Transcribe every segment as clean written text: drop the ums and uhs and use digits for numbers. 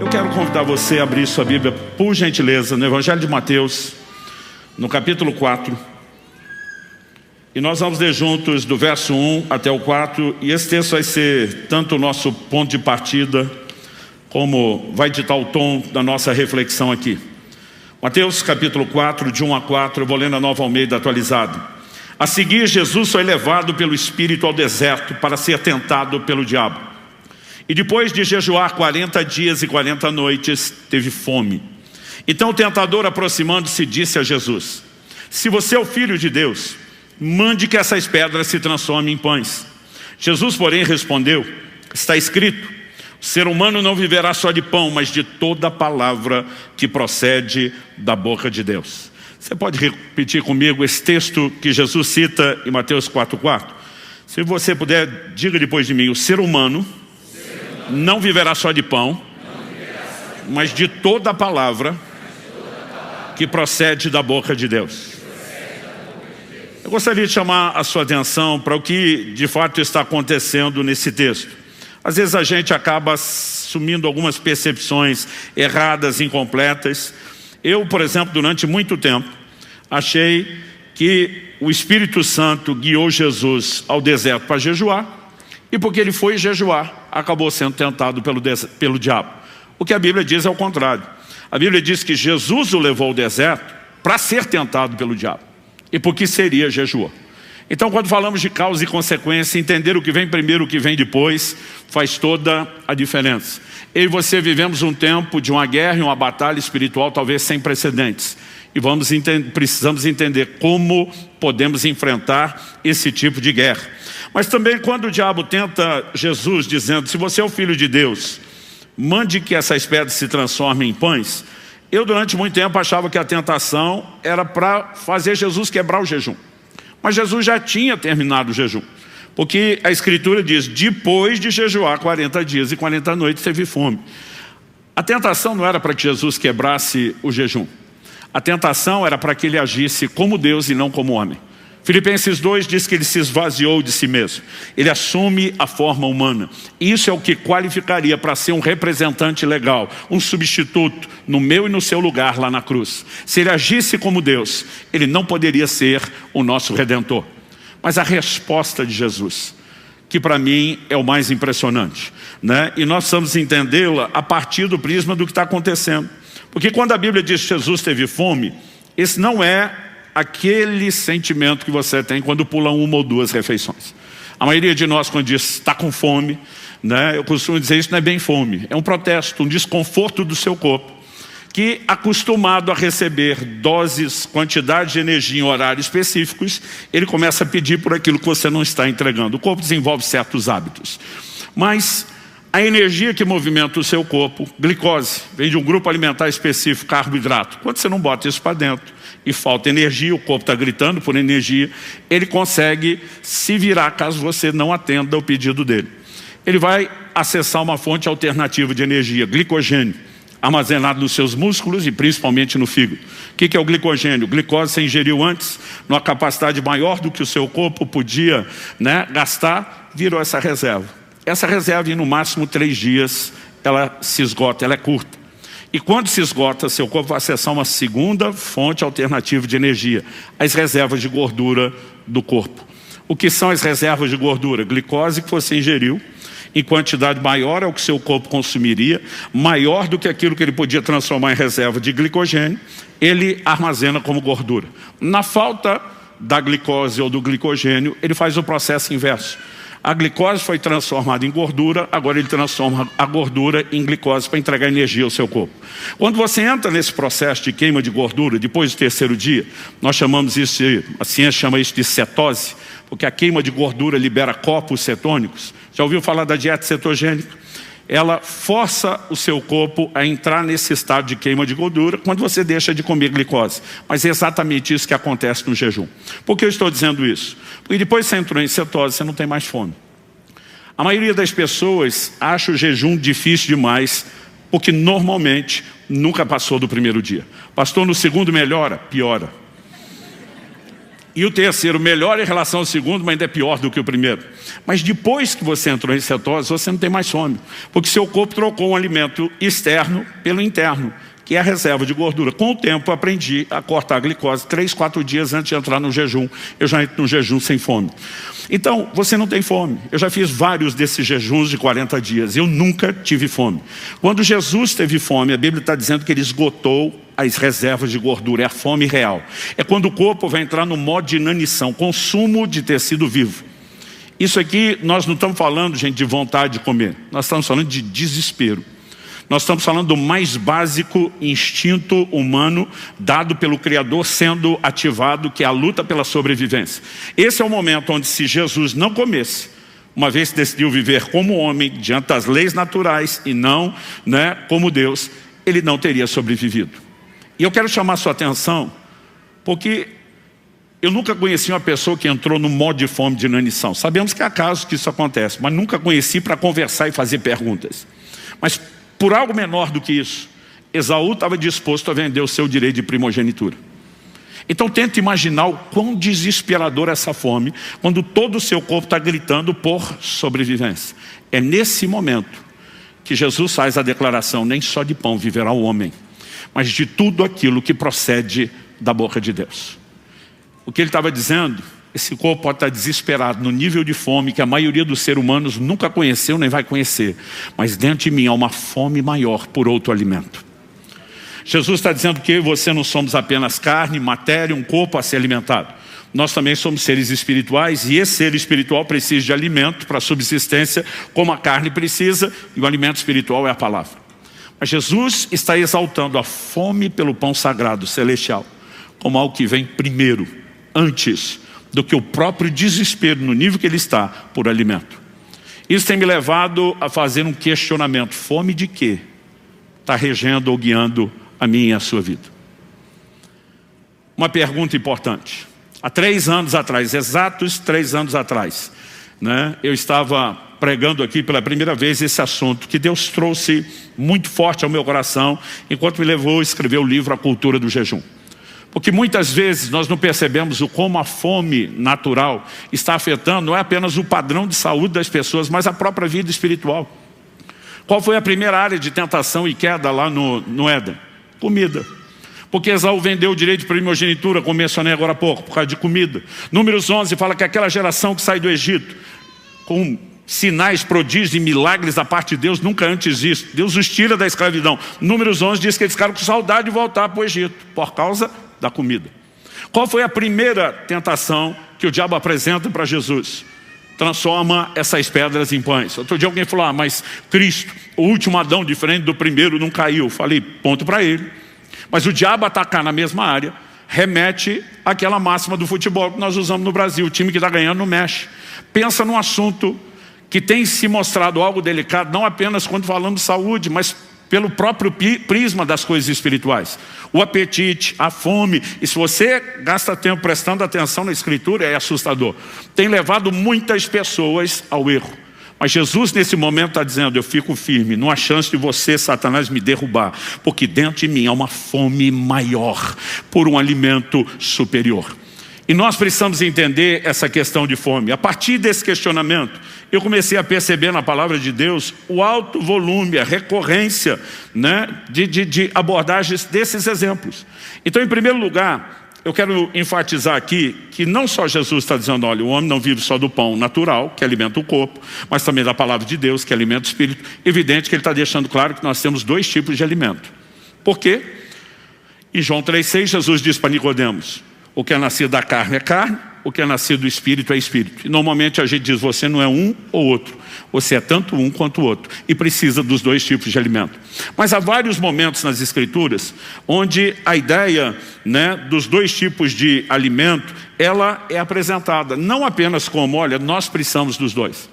Eu quero convidar você a abrir sua Bíblia, por gentileza, no Evangelho de Mateus, no capítulo 4. E nós vamos ler juntos do verso 1 até o 4. E esse texto vai ser tanto o nosso ponto de partida, como vai ditar o tom da nossa reflexão aqui. Mateus capítulo 4, de 1 a 4, eu vou ler na Nova Almeida atualizada. A seguir, Jesus foi levado pelo Espírito ao deserto para ser tentado pelo diabo. E depois de jejuar 40 dias e 40 noites, teve fome. Então o tentador, aproximando-se, disse a Jesus: se você é o Filho de Deus, mande que essas pedras se transformem em pães. Jesus, porém, respondeu: está escrito, o ser humano não viverá só de pão, mas de toda palavra que procede da boca de Deus. Você pode repetir comigo esse texto que Jesus cita em Mateus 4,4? Se você puder, diga depois de mim: o ser humano não viverá só de pão, mas de toda a palavra que procede da boca de Deus. Eu gostaria de chamar a sua atenção para o que de fato está acontecendo nesse texto. Às vezes a gente acaba assumindo algumas percepções erradas, incompletas. Eu, por exemplo, durante muito tempo, achei que o Espírito Santo guiou Jesus ao deserto para jejuar, e porque ele foi jejuar, acabou sendo tentado pelo diabo. O que a Bíblia diz é o contrário. A Bíblia diz que Jesus o levou ao deserto para ser tentado pelo diabo. E porque seria jejuar. Então, quando falamos de causa e consequência, entender o que vem primeiro, o que vem depois, faz toda a diferença. Eu e você vivemos um tempo de uma guerra e uma batalha espiritual talvez sem precedentes. E precisamos entender como podemos enfrentar esse tipo de guerra. Mas também quando o diabo tenta Jesus dizendo: se você é o Filho de Deus, mande que essas pedras se transformem em pães. Eu durante muito tempo achava que a tentação era para fazer Jesus quebrar o jejum. Mas Jesus já tinha terminado o jejum. Porque a Escritura diz: depois de jejuar 40 dias e 40 noites teve fome. A tentação não era para que Jesus quebrasse o jejum. A tentação era para que ele agisse como Deus e não como homem. Filipenses 2 diz que ele se esvaziou de si mesmo. Ele assume a forma humana. Isso é o que qualificaria para ser um representante legal, um substituto no meu e no seu lugar lá na cruz. Se ele agisse como Deus, ele não poderia ser o nosso Redentor. Mas a resposta de Jesus, que para mim é o mais impressionante, né? E nós precisamos entendê-la a partir do prisma do que está acontecendo. Porque quando a Bíblia diz que Jesus teve fome, esse não é aquele sentimento que você tem quando pula uma ou duas refeições. A maioria de nós, quando diz está com fome, né, eu costumo dizer: isso não é bem fome, é um protesto, um desconforto do seu corpo, que, acostumado a receber doses, quantidade de energia em horários específicos, ele começa a pedir por aquilo que você não está entregando. O corpo desenvolve certos hábitos. Mas a energia que movimenta o seu corpo, glicose, vem de um grupo alimentar específico, carboidrato. Quando você não bota isso para dentro e falta energia, o corpo está gritando por energia, ele consegue se virar caso você não atenda ao pedido dele. Ele vai acessar uma fonte alternativa de energia, glicogênio, armazenado nos seus músculos e principalmente no fígado. O que é o glicogênio? Glicose você ingeriu antes, numa capacidade maior do que o seu corpo podia, né, gastar, virou essa reserva. Essa reserva, em no máximo 3 dias, ela se esgota, ela é curta. E quando se esgota, seu corpo vai acessar uma segunda fonte alternativa de energia, as reservas de gordura do corpo. O que são as reservas de gordura? Glicose que você ingeriu, em quantidade maior é o que seu corpo consumiria, maior do que aquilo que ele podia transformar em reserva de glicogênio, ele armazena como gordura. Na falta da glicose ou do glicogênio, ele faz o processo inverso. A glicose foi transformada em gordura, agora ele transforma a gordura em glicose para entregar energia ao seu corpo. Quando você entra nesse processo de queima de gordura, depois do 3º dia, nós chamamos isso, a ciência chama isso de cetose, porque a queima de gordura libera corpos cetônicos. Já ouviu falar da dieta cetogênica? Ela força o seu corpo a entrar nesse estado de queima de gordura quando você deixa de comer glicose. Mas é exatamente isso que acontece no jejum. Por que eu estou dizendo isso? Porque depois que você entrou em cetose, você não tem mais fome. A maioria das pessoas acha o jejum difícil demais, porque normalmente nunca passou do 1º dia. Pastor, no 2º melhora? Piora. E o terceiro, melhor em relação ao segundo, mas ainda é pior do que o primeiro. Mas depois que você entrou em cetose, você não tem mais fome. Porque seu corpo trocou um alimento externo pelo interno, que é a reserva de gordura. Com o tempo, eu aprendi a cortar a glicose 3, 4 dias antes de entrar no jejum. Eu já entro no jejum sem fome. Então, você não tem fome. Eu já fiz vários desses jejuns de 40 dias. Eu nunca tive fome. Quando Jesus teve fome, a Bíblia está dizendo que ele esgotou as reservas de gordura. É a fome real. É quando o corpo vai entrar no modo de inanição, consumo de tecido vivo. Isso aqui, nós não estamos falando, gente, de vontade de comer. Nós estamos falando de desespero. Nós estamos falando do mais básico instinto humano dado pelo Criador sendo ativado, que é a luta pela sobrevivência. Esse é o momento onde, se Jesus não comesse, uma vez que decidiu viver como homem, diante das leis naturais e não, como Deus, ele não teria sobrevivido. E eu quero chamar a sua atenção, porque eu nunca conheci uma pessoa que entrou no modo de fome de inanição. Sabemos que há casos que isso acontece, mas nunca conheci para conversar e fazer perguntas. Mas por algo menor do que isso, Esaú estava disposto a vender o seu direito de primogenitura. Então tenta imaginar o quão desesperador é essa fome, quando todo o seu corpo está gritando por sobrevivência. É nesse momento que Jesus faz a declaração: nem só de pão viverá o homem, mas de tudo aquilo que procede da boca de Deus. O que ele estava dizendo: esse corpo pode estar desesperado no nível de fome que a maioria dos seres humanos nunca conheceu nem vai conhecer, mas dentro de mim há uma fome maior por outro alimento. Jesus está dizendo que eu e você não somos apenas carne, matéria, um corpo a ser alimentado. Nós também somos seres espirituais, e esse ser espiritual precisa de alimento para a subsistência, como a carne precisa, e o alimento espiritual é a palavra. Mas Jesus está exaltando a fome pelo pão sagrado celestial como algo que vem primeiro, antes do que o próprio desespero no nível que ele está por alimento. Isso tem me levado a fazer um questionamento: fome de quê está regendo ou guiando a minha e a sua vida? Uma pergunta importante. Há 3 anos atrás, exatos 3 anos atrás, eu estava pregando aqui pela primeira vez esse assunto que Deus trouxe muito forte ao meu coração, enquanto me levou a escrever o livro A Cultura do Jejum. Porque muitas vezes nós não percebemos o como a fome natural está afetando não é apenas o padrão de saúde das pessoas, mas a própria vida espiritual. Qual foi a primeira área de tentação e queda lá no Éden? Comida. Porque Esaú vendeu o direito de primogenitura, como mencionei agora há pouco, por causa de comida. Números 11 fala que aquela geração que sai do Egito, com sinais, prodígios e milagres da parte de Deus, nunca antes visto. Deus os tira da escravidão. Números 11 diz que eles ficaram com saudade de voltar para o Egito, por causa da comida. Qual foi a primeira tentação que o diabo apresenta para Jesus? Transforma essas pedras em pães. Outro dia alguém falou: mas Cristo, o último Adão, diferente do primeiro, não caiu. Falei, ponto para ele. Mas o diabo atacar na mesma área remete àquela máxima do futebol que nós usamos no Brasil: o time que está ganhando não mexe. Pensa num assunto que tem se mostrado algo delicado, não apenas quando falamos de saúde, mas pelo próprio prisma das coisas espirituais. O apetite, a fome, e se você gasta tempo prestando atenção na Escritura, é assustador. Tem levado muitas pessoas ao erro. Mas Jesus nesse momento está dizendo: eu fico firme, não há chance de você, Satanás, me derrubar, porque dentro de mim há uma fome maior por um alimento superior. E nós precisamos entender essa questão de fome. A partir desse questionamento, eu comecei a perceber na palavra de Deus o alto volume, a recorrência de abordagens desses exemplos. Então, em primeiro lugar, eu quero enfatizar aqui que não só Jesus está dizendo: olha, o homem não vive só do pão natural, que alimenta o corpo, mas também da palavra de Deus, que alimenta o espírito. Evidente que ele está deixando claro que nós temos 2 tipos de alimento. Por quê? Em João 3,6, Jesus diz para Nicodemos: o que é nascido da carne é carne, o que é nascido do espírito é espírito. E normalmente a gente diz: você não é um ou outro, você é tanto um quanto o outro, e precisa dos 2 tipos de alimento. Mas há vários momentos nas Escrituras onde a ideia dos 2 tipos de alimento, ela é apresentada não apenas como: olha, nós precisamos dos 2,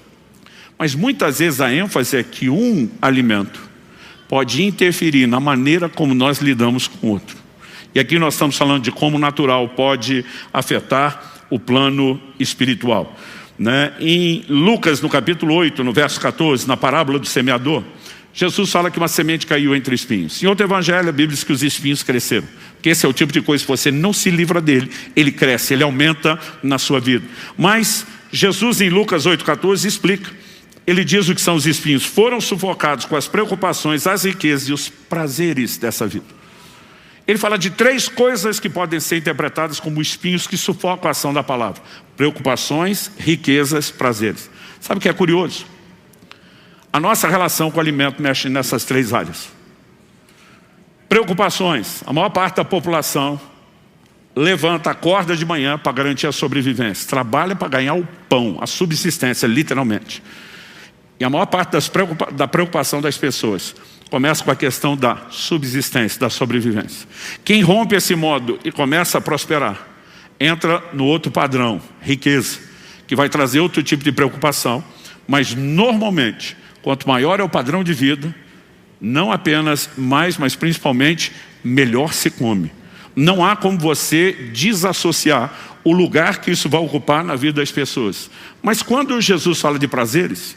mas muitas vezes a ênfase é que um alimento pode interferir na maneira como nós lidamos com o outro. E aqui nós estamos falando de como o natural pode afetar o plano espiritual. Em Lucas, no capítulo 8, no verso 14, na parábola do semeador, Jesus fala que uma semente caiu entre espinhos. Em outro evangelho, a Bíblia diz que os espinhos cresceram. Porque esse é o tipo de coisa que você não se livra dele, ele cresce, ele aumenta na sua vida. Mas Jesus, em Lucas 8,14, explica. Ele diz o que são os espinhos. Foram sufocados com as preocupações, as riquezas e os prazeres dessa vida. Ele fala de 3 coisas que podem ser interpretadas como espinhos que sufocam a ação da palavra. Preocupações, riquezas, prazeres. Sabe o que é curioso? A nossa relação com o alimento mexe nessas 3 áreas. Preocupações. A maior parte da população levanta, acorda de manhã para garantir a sobrevivência. Trabalha para ganhar o pão, a subsistência, literalmente. E a maior parte da preocupação das pessoas começa com a questão da subsistência, da sobrevivência. Quem rompe esse modo e começa a prosperar, entra no outro padrão, riqueza, que vai trazer outro tipo de preocupação, mas normalmente, quanto maior é o padrão de vida, não apenas mais, mas principalmente, melhor se come. Não há como você desassociar o lugar que isso vai ocupar na vida das pessoas. Mas quando Jesus fala de prazeres,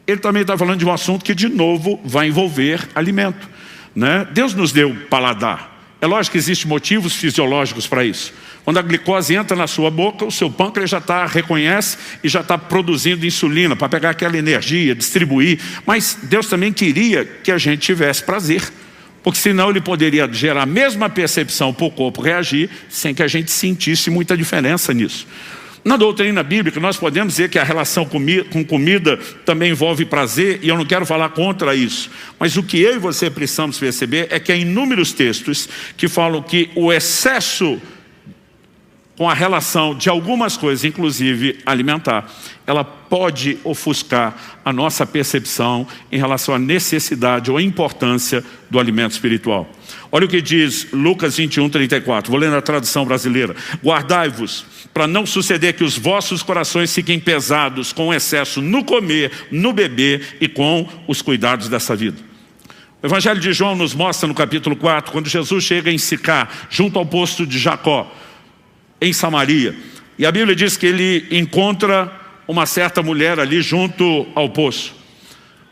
ele também está falando de um assunto que, de novo, vai envolver alimento, né? Deus nos deu paladar. É lógico que existem motivos fisiológicos para isso. Quando a glicose entra na sua boca, o seu pâncreas já reconhece e já está produzindo insulina para pegar aquela energia, distribuir. Mas Deus também queria que a gente tivesse prazer, porque senão ele poderia gerar a mesma percepção para o corpo reagir, sem que a gente sentisse muita diferença nisso. Na doutrina bíblica, nós podemos dizer que a relação com comida também envolve prazer, e eu não quero falar contra isso. Mas o que eu e você precisamos perceber é que há inúmeros textos que falam que o excesso com a relação de algumas coisas, inclusive alimentar, ela pode ofuscar a nossa percepção em relação à necessidade ou à importância do alimento espiritual. Olha o que diz Lucas 21:34, vou ler na tradução brasileira. Guardai-vos, para não suceder que os vossos corações fiquem pesados com o excesso no comer, no beber e com os cuidados dessa vida. O Evangelho de João nos mostra no capítulo 4, quando Jesus chega em Sicar, junto ao poço de Jacó, em Samaria. E a Bíblia diz que ele encontra uma certa mulher ali junto ao poço.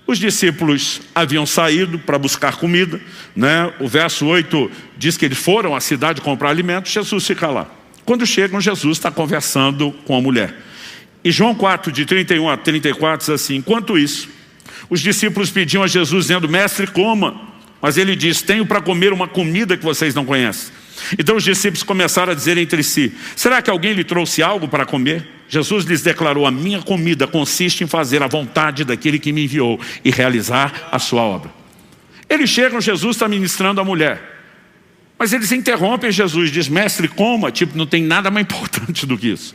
Os discípulos haviam saído para buscar comida, né? O verso 8 diz que eles foram à cidade comprar alimentos, Jesus fica lá. Quando chegam, Jesus está conversando com a mulher. E João 4, de 31 a 34, diz assim: enquanto isso, os discípulos pediam a Jesus, dizendo: mestre, coma. Mas ele diz: tenho para comer uma comida que vocês não conhecem. Então os discípulos começaram a dizer entre si: será que alguém lhe trouxe algo para comer? Jesus lhes declarou: a minha comida consiste em fazer a vontade daquele que me enviou e realizar a sua obra. Eles chegam, Jesus está ministrando a mulher. Mas eles interrompem Jesus, diz: mestre, coma. Tipo, não tem nada mais importante do que isso.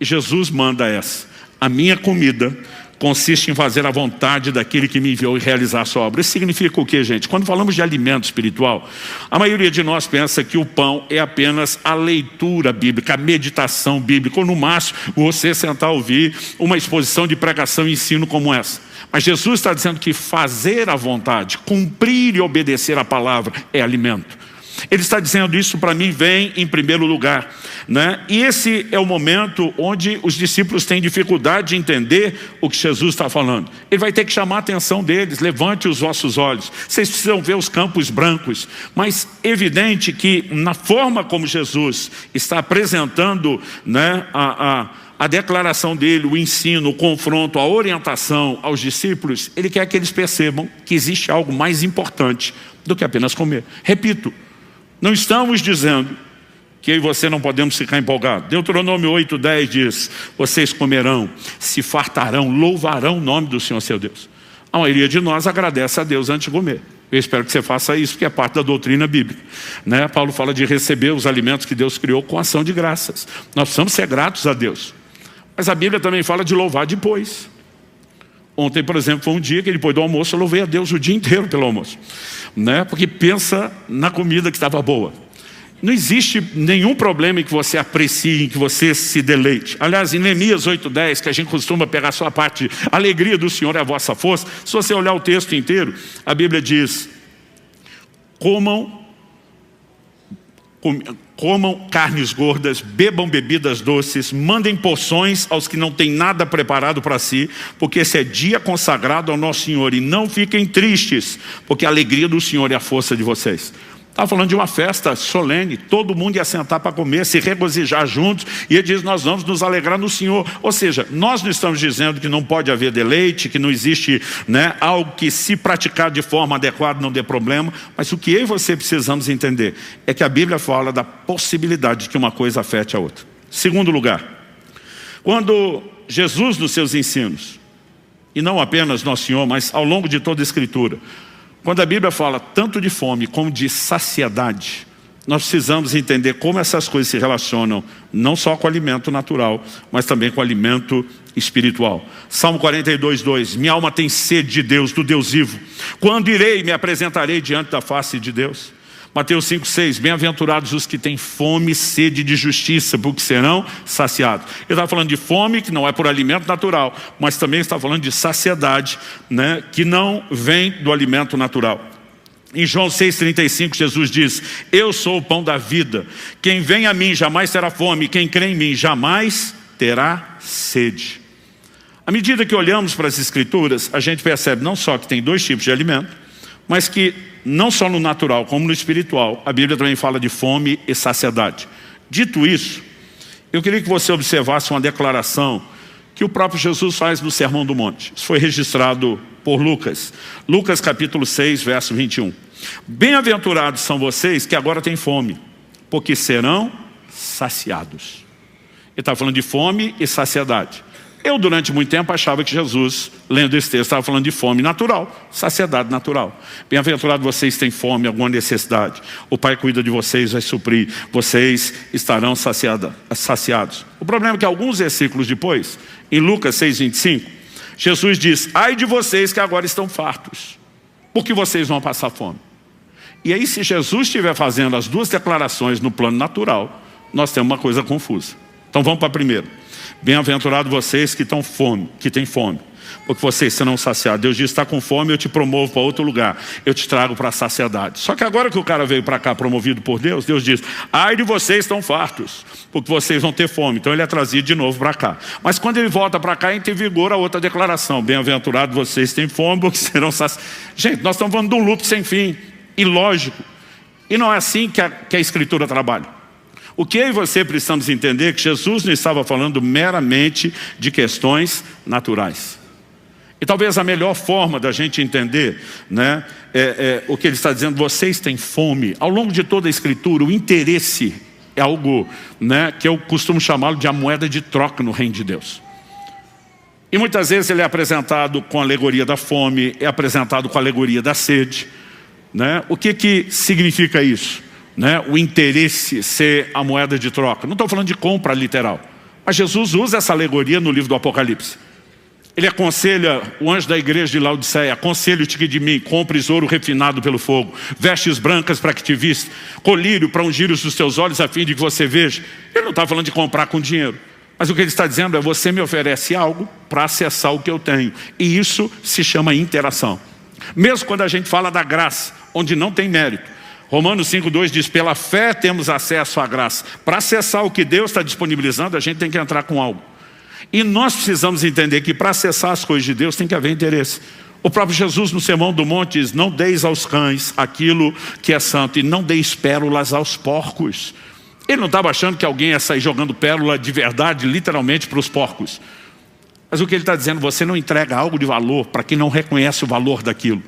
E Jesus manda essa: a minha comida consiste em fazer a vontade daquele que me enviou e realizar a sua obra. Isso significa o quê, gente? Quando falamos de alimento espiritual, a maioria de nós pensa que o pão é apenas a leitura bíblica, a meditação bíblica, ou no máximo você sentar a ouvir uma exposição de pregação e ensino como essa. Mas Jesus está dizendo que fazer a vontade, cumprir e obedecer a palavra é alimento. Ele está dizendo: isso para mim vem em primeiro lugar, né? E esse é o momento onde os discípulos têm dificuldade de entender o que Jesus está falando. Ele vai ter que chamar a atenção deles: levante os vossos olhos, vocês precisam ver os campos brancos. Mas evidente que na forma como Jesus está apresentando, né, a declaração dele, o ensino, o confronto, a orientação aos discípulos, ele quer que eles percebam que existe algo mais importante do que apenas comer. Repito, não estamos dizendo que eu e você não podemos ficar empolgados. Deuteronômio 8:10 diz: vocês comerão, se fartarão, louvarão o nome do Senhor seu Deus. A maioria de nós agradece a Deus antes de comer. Eu espero que você faça isso, porque é parte da doutrina bíblica, né? Paulo fala de receber os alimentos que Deus criou com ação de graças. Nós precisamos ser gratos a Deus. Mas a Bíblia também fala de louvar depois. Ontem, por exemplo, foi um dia que depois do almoço eu louvei a Deus o dia inteiro pelo almoço, né? Porque pensa na comida que estava boa. Não existe nenhum problema em que você aprecie, em que você se deleite. Aliás, em Neemias 8:10, que a gente costuma pegar só a parte: a alegria do Senhor é a vossa força. Se você olhar o texto inteiro, comam carnes gordas, bebam bebidas doces, mandem porções aos que não têm nada preparado para si, porque esse é dia consagrado ao nosso Senhor. E não fiquem tristes, porque a alegria do Senhor é a força de vocês. Estava falando de uma festa solene, todo mundo ia sentar para comer, se regozijar juntos, e ele diz, nós vamos nos alegrar no Senhor. Ou seja, nós não estamos dizendo que não pode haver deleite, que não existe, né, algo que se praticar de forma adequada não dê problema, mas o que eu e você precisamos entender é que a Bíblia fala da possibilidade de que uma coisa afete a outra. Segundo lugar, quando Jesus nos seus ensinos, e não apenas nosso Senhor, mas ao longo de toda a Escritura, quando a Bíblia fala tanto de fome como de saciedade, nós precisamos entender como essas coisas se relacionam não só com o alimento natural, mas também com o alimento espiritual. Salmo 42, 2, minha alma tem sede de Deus, do Deus vivo. Quando irei, me apresentarei diante da face de Deus. Mateus 5, 6, bem-aventurados os que têm fome e sede de justiça, porque serão saciados. Ele está falando de fome, que não é por alimento natural, mas também está falando de saciedade, né, que não vem do alimento natural. Em João 6,35, Jesus diz, eu sou o pão da vida, quem vem a mim jamais terá fome, quem crê em mim jamais terá sede. À medida que olhamos para as Escrituras, a gente percebe não só que tem dois tipos de alimento, mas que não só no natural como no espiritual, a Bíblia também fala de fome e saciedade. Dito isso, eu queria que você observasse uma declaração que o próprio Jesus faz no Sermão do Monte. Isso foi registrado por Lucas. Lucas capítulo 6, verso 21. Bem-aventurados são vocês que agora têm fome, porque serão saciados. Ele está falando de fome e saciedade. Eu, durante muito tempo, achava que Jesus, lendo esse texto, estava falando de fome natural, saciedade natural. Bem-aventurado vocês que têm fome, alguma necessidade. O Pai cuida de vocês, vai suprir. Vocês estarão saciados. O problema é que alguns versículos depois, em Lucas 6,25, Jesus diz, ai de vocês que agora estão fartos, porque vocês vão passar fome. E aí, se Jesus estiver fazendo as duas declarações no plano natural, nós temos uma coisa confusa. Então vamos para a primeira. Bem-aventurados vocês que têm fome, porque vocês serão saciados. Deus diz, está com fome, eu te promovo para outro lugar, eu te trago para a saciedade. Só que agora que o cara veio para cá promovido por Deus, Deus diz, ai de vocês estão fartos, porque vocês vão ter fome. Então ele é trazido de novo para cá. Mas quando ele volta para cá, entra em vigor a outra declaração, bem-aventurados vocês que têm fome, porque serão saciados. Gente, nós estamos falando de um loop sem fim, ilógico. E não é assim que a Escritura trabalha. O que eu e você precisamos entender é que Jesus não estava falando meramente de questões naturais. E talvez a melhor forma da gente entender, né, o que ele está dizendo, vocês têm fome. Ao longo de toda a Escritura, o interesse é algo, né, que eu costumo chamá-lo de a moeda de troca no reino de Deus. E muitas vezes ele é apresentado com a alegoria da fome, é apresentado com a alegoria da sede. Né? O que significa isso? Né, o interesse ser a moeda de troca. Não estou falando de compra literal, mas Jesus usa essa alegoria no livro do Apocalipse. Ele aconselha o anjo da igreja de Laodiceia, aconselho-te que de mim compres ouro refinado pelo fogo, vestes brancas para que te viste, colírio para ungir os teus olhos a fim de que você veja. Ele não está falando de comprar com dinheiro, mas o que ele está dizendo é, você me oferece algo para acessar o que eu tenho, e isso se chama interação. Mesmo quando a gente fala da graça, onde não tem mérito, Romanos 5,2 diz, pela fé temos acesso à graça. Para acessar o que Deus está disponibilizando, a gente tem que entrar com algo. E nós precisamos entender que para acessar as coisas de Deus tem que haver interesse. O próprio Jesus no Sermão do Monte diz, não deis aos cães aquilo que é santo, e não deis pérolas aos porcos. Ele não estava achando que alguém ia sair jogando pérola de verdade, literalmente, para os porcos. Mas o que ele está dizendo, você não entrega algo de valor para quem não reconhece o valor daquilo.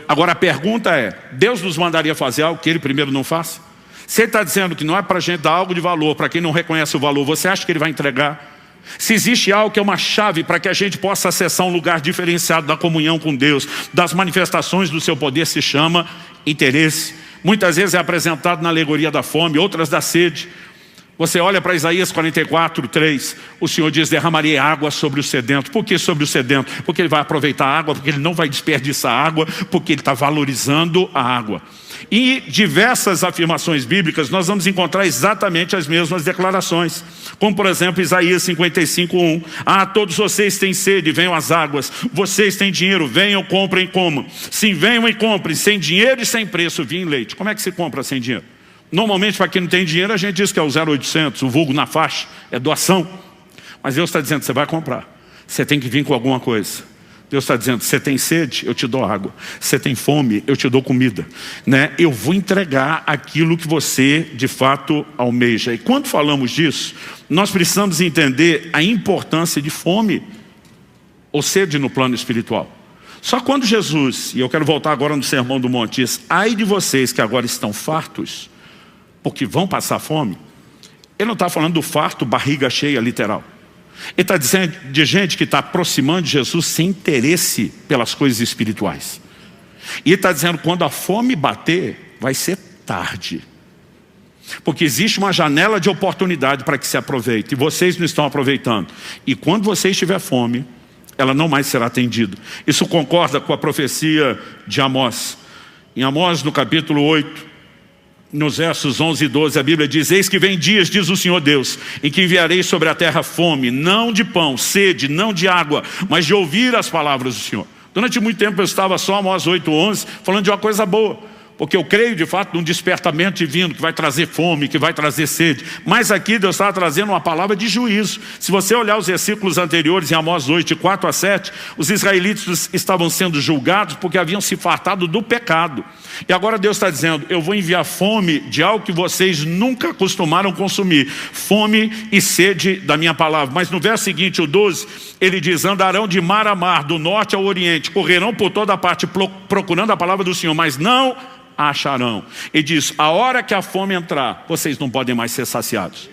Agora a pergunta é, Deus nos mandaria fazer algo que Ele primeiro não faça? Se Ele está dizendo que não é para a gente dar algo de valor para quem não reconhece o valor, você acha que Ele vai entregar? Se existe algo que é uma chave para que a gente possa acessar um lugar diferenciado da comunhão com Deus, das manifestações do seu poder, se chama interesse. Muitas vezes é apresentado na alegoria da fome, outras da sede. Você olha para Isaías 44, 3, o Senhor diz, derramarei água sobre o sedento. Por que sobre o sedento? Porque Ele vai aproveitar a água, porque Ele não vai desperdiçar a água, porque Ele está valorizando a água. E diversas afirmações bíblicas, nós vamos encontrar exatamente as mesmas declarações. Como por exemplo, Isaías 55, 1. Ah, todos vocês têm sede, venham às águas. Vocês têm dinheiro, venham, comprem, comam. Sim, venham e comprem, sem dinheiro e sem preço, vinho e leite. Como é que se compra sem dinheiro? Normalmente, para quem não tem dinheiro, a gente diz que é o 0800, o vulgo na faixa, é doação. Mas Deus está dizendo, você vai comprar. Você tem que vir com alguma coisa. Deus está dizendo, você tem sede, eu te dou água. Você tem fome, eu te dou comida. Né? Eu vou entregar aquilo que você, de fato, almeja. E quando falamos disso, nós precisamos entender a importância de fome ou sede no plano espiritual. Só quando Jesus, e eu quero voltar agora no Sermão do Monte, diz, ai de vocês que agora estão fartos, porque vão passar fome. Ele não está falando do farto, barriga cheia, literal. Ele está dizendo de gente que está aproximando de Jesus sem interesse pelas coisas espirituais. E ele está dizendo, quando a fome bater, vai ser tarde. Porque existe uma janela de oportunidade para que se aproveite. E vocês não estão aproveitando. E quando vocês tiver fome, ela não mais será atendida. Isso concorda com a profecia de Amós. Em Amós, no capítulo 8, nos versos 11 e 12, a Bíblia diz, eis que vem dias, diz o Senhor Deus, em que enviarei sobre a terra fome, não de pão, sede, não de água, mas de ouvir as palavras do Senhor. Durante muito tempo eu estava só, Amós 8:11, falando de uma coisa boa. Porque eu creio de fato num despertamento divino que vai trazer fome, que vai trazer sede. Mas aqui Deus estava trazendo uma palavra de juízo. Se você olhar os versículos anteriores em Amós 8, de 4 a 7, os israelitas estavam sendo julgados porque haviam se fartado do pecado. E agora Deus está dizendo, eu vou enviar fome de algo que vocês nunca costumaram consumir. Fome e sede da minha palavra. Mas no verso seguinte, o 12, ele diz, andarão de mar a mar, do norte ao oriente, correrão por toda parte procurando a palavra do Senhor, mas não a acharão. Ele diz, a hora que a fome entrar, vocês não podem mais ser saciados.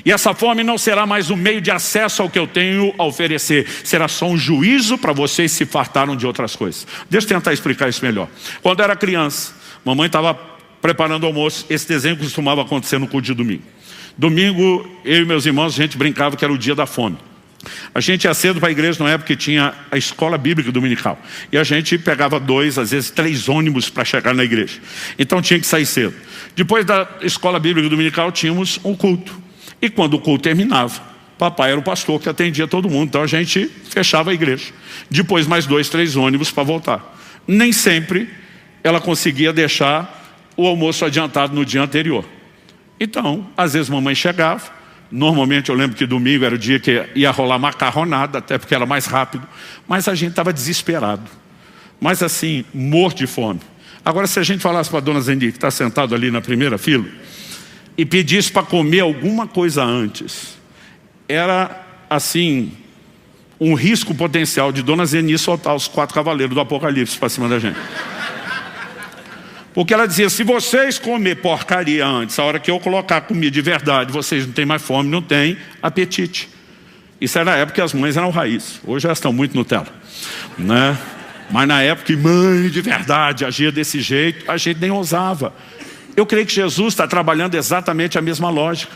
E essa fome não será mais um meio de acesso ao que eu tenho a oferecer. Será só um juízo para vocês se fartaram de outras coisas. Deixa eu tentar explicar isso melhor. Quando eu era criança, mamãe estava preparando o almoço. Esse desenho costumava acontecer no culto de domingo. Domingo, eu e meus irmãos, a gente brincava que era o dia da fome. A gente ia cedo para a igreja na época que tinha a escola bíblica dominical. E a gente pegava 2, às vezes 3 ônibus para chegar na igreja. Então tinha que sair cedo. Depois da escola bíblica dominical tínhamos um culto. E quando o culto terminava, papai era o pastor que atendia todo mundo. Então a gente fechava a igreja. Depois mais 2, 3 ônibus para voltar. Nem sempre ela conseguia deixar o almoço adiantado no dia anterior. Então, às vezes mamãe chegava. Normalmente eu lembro que domingo era o dia que ia rolar macarronada, até porque era mais rápido. Mas a gente estava desesperado. Mas assim, morto de fome. Agora se a gente falasse para a dona Zendi, que está sentado ali na primeira fila, e pedisse para comer alguma coisa antes, era assim, um risco potencial de dona Zeni soltar os 4 cavaleiros do Apocalipse para cima da gente. Porque ela dizia, se vocês comer porcaria antes, a hora que eu colocar comida de verdade, vocês não têm mais fome, não têm apetite. Isso era na época que as mães eram raiz. Hoje elas estão muito Nutella, né? Mas na época que mãe de verdade agia desse jeito, a gente nem ousava. Eu creio que Jesus está trabalhando exatamente a mesma lógica.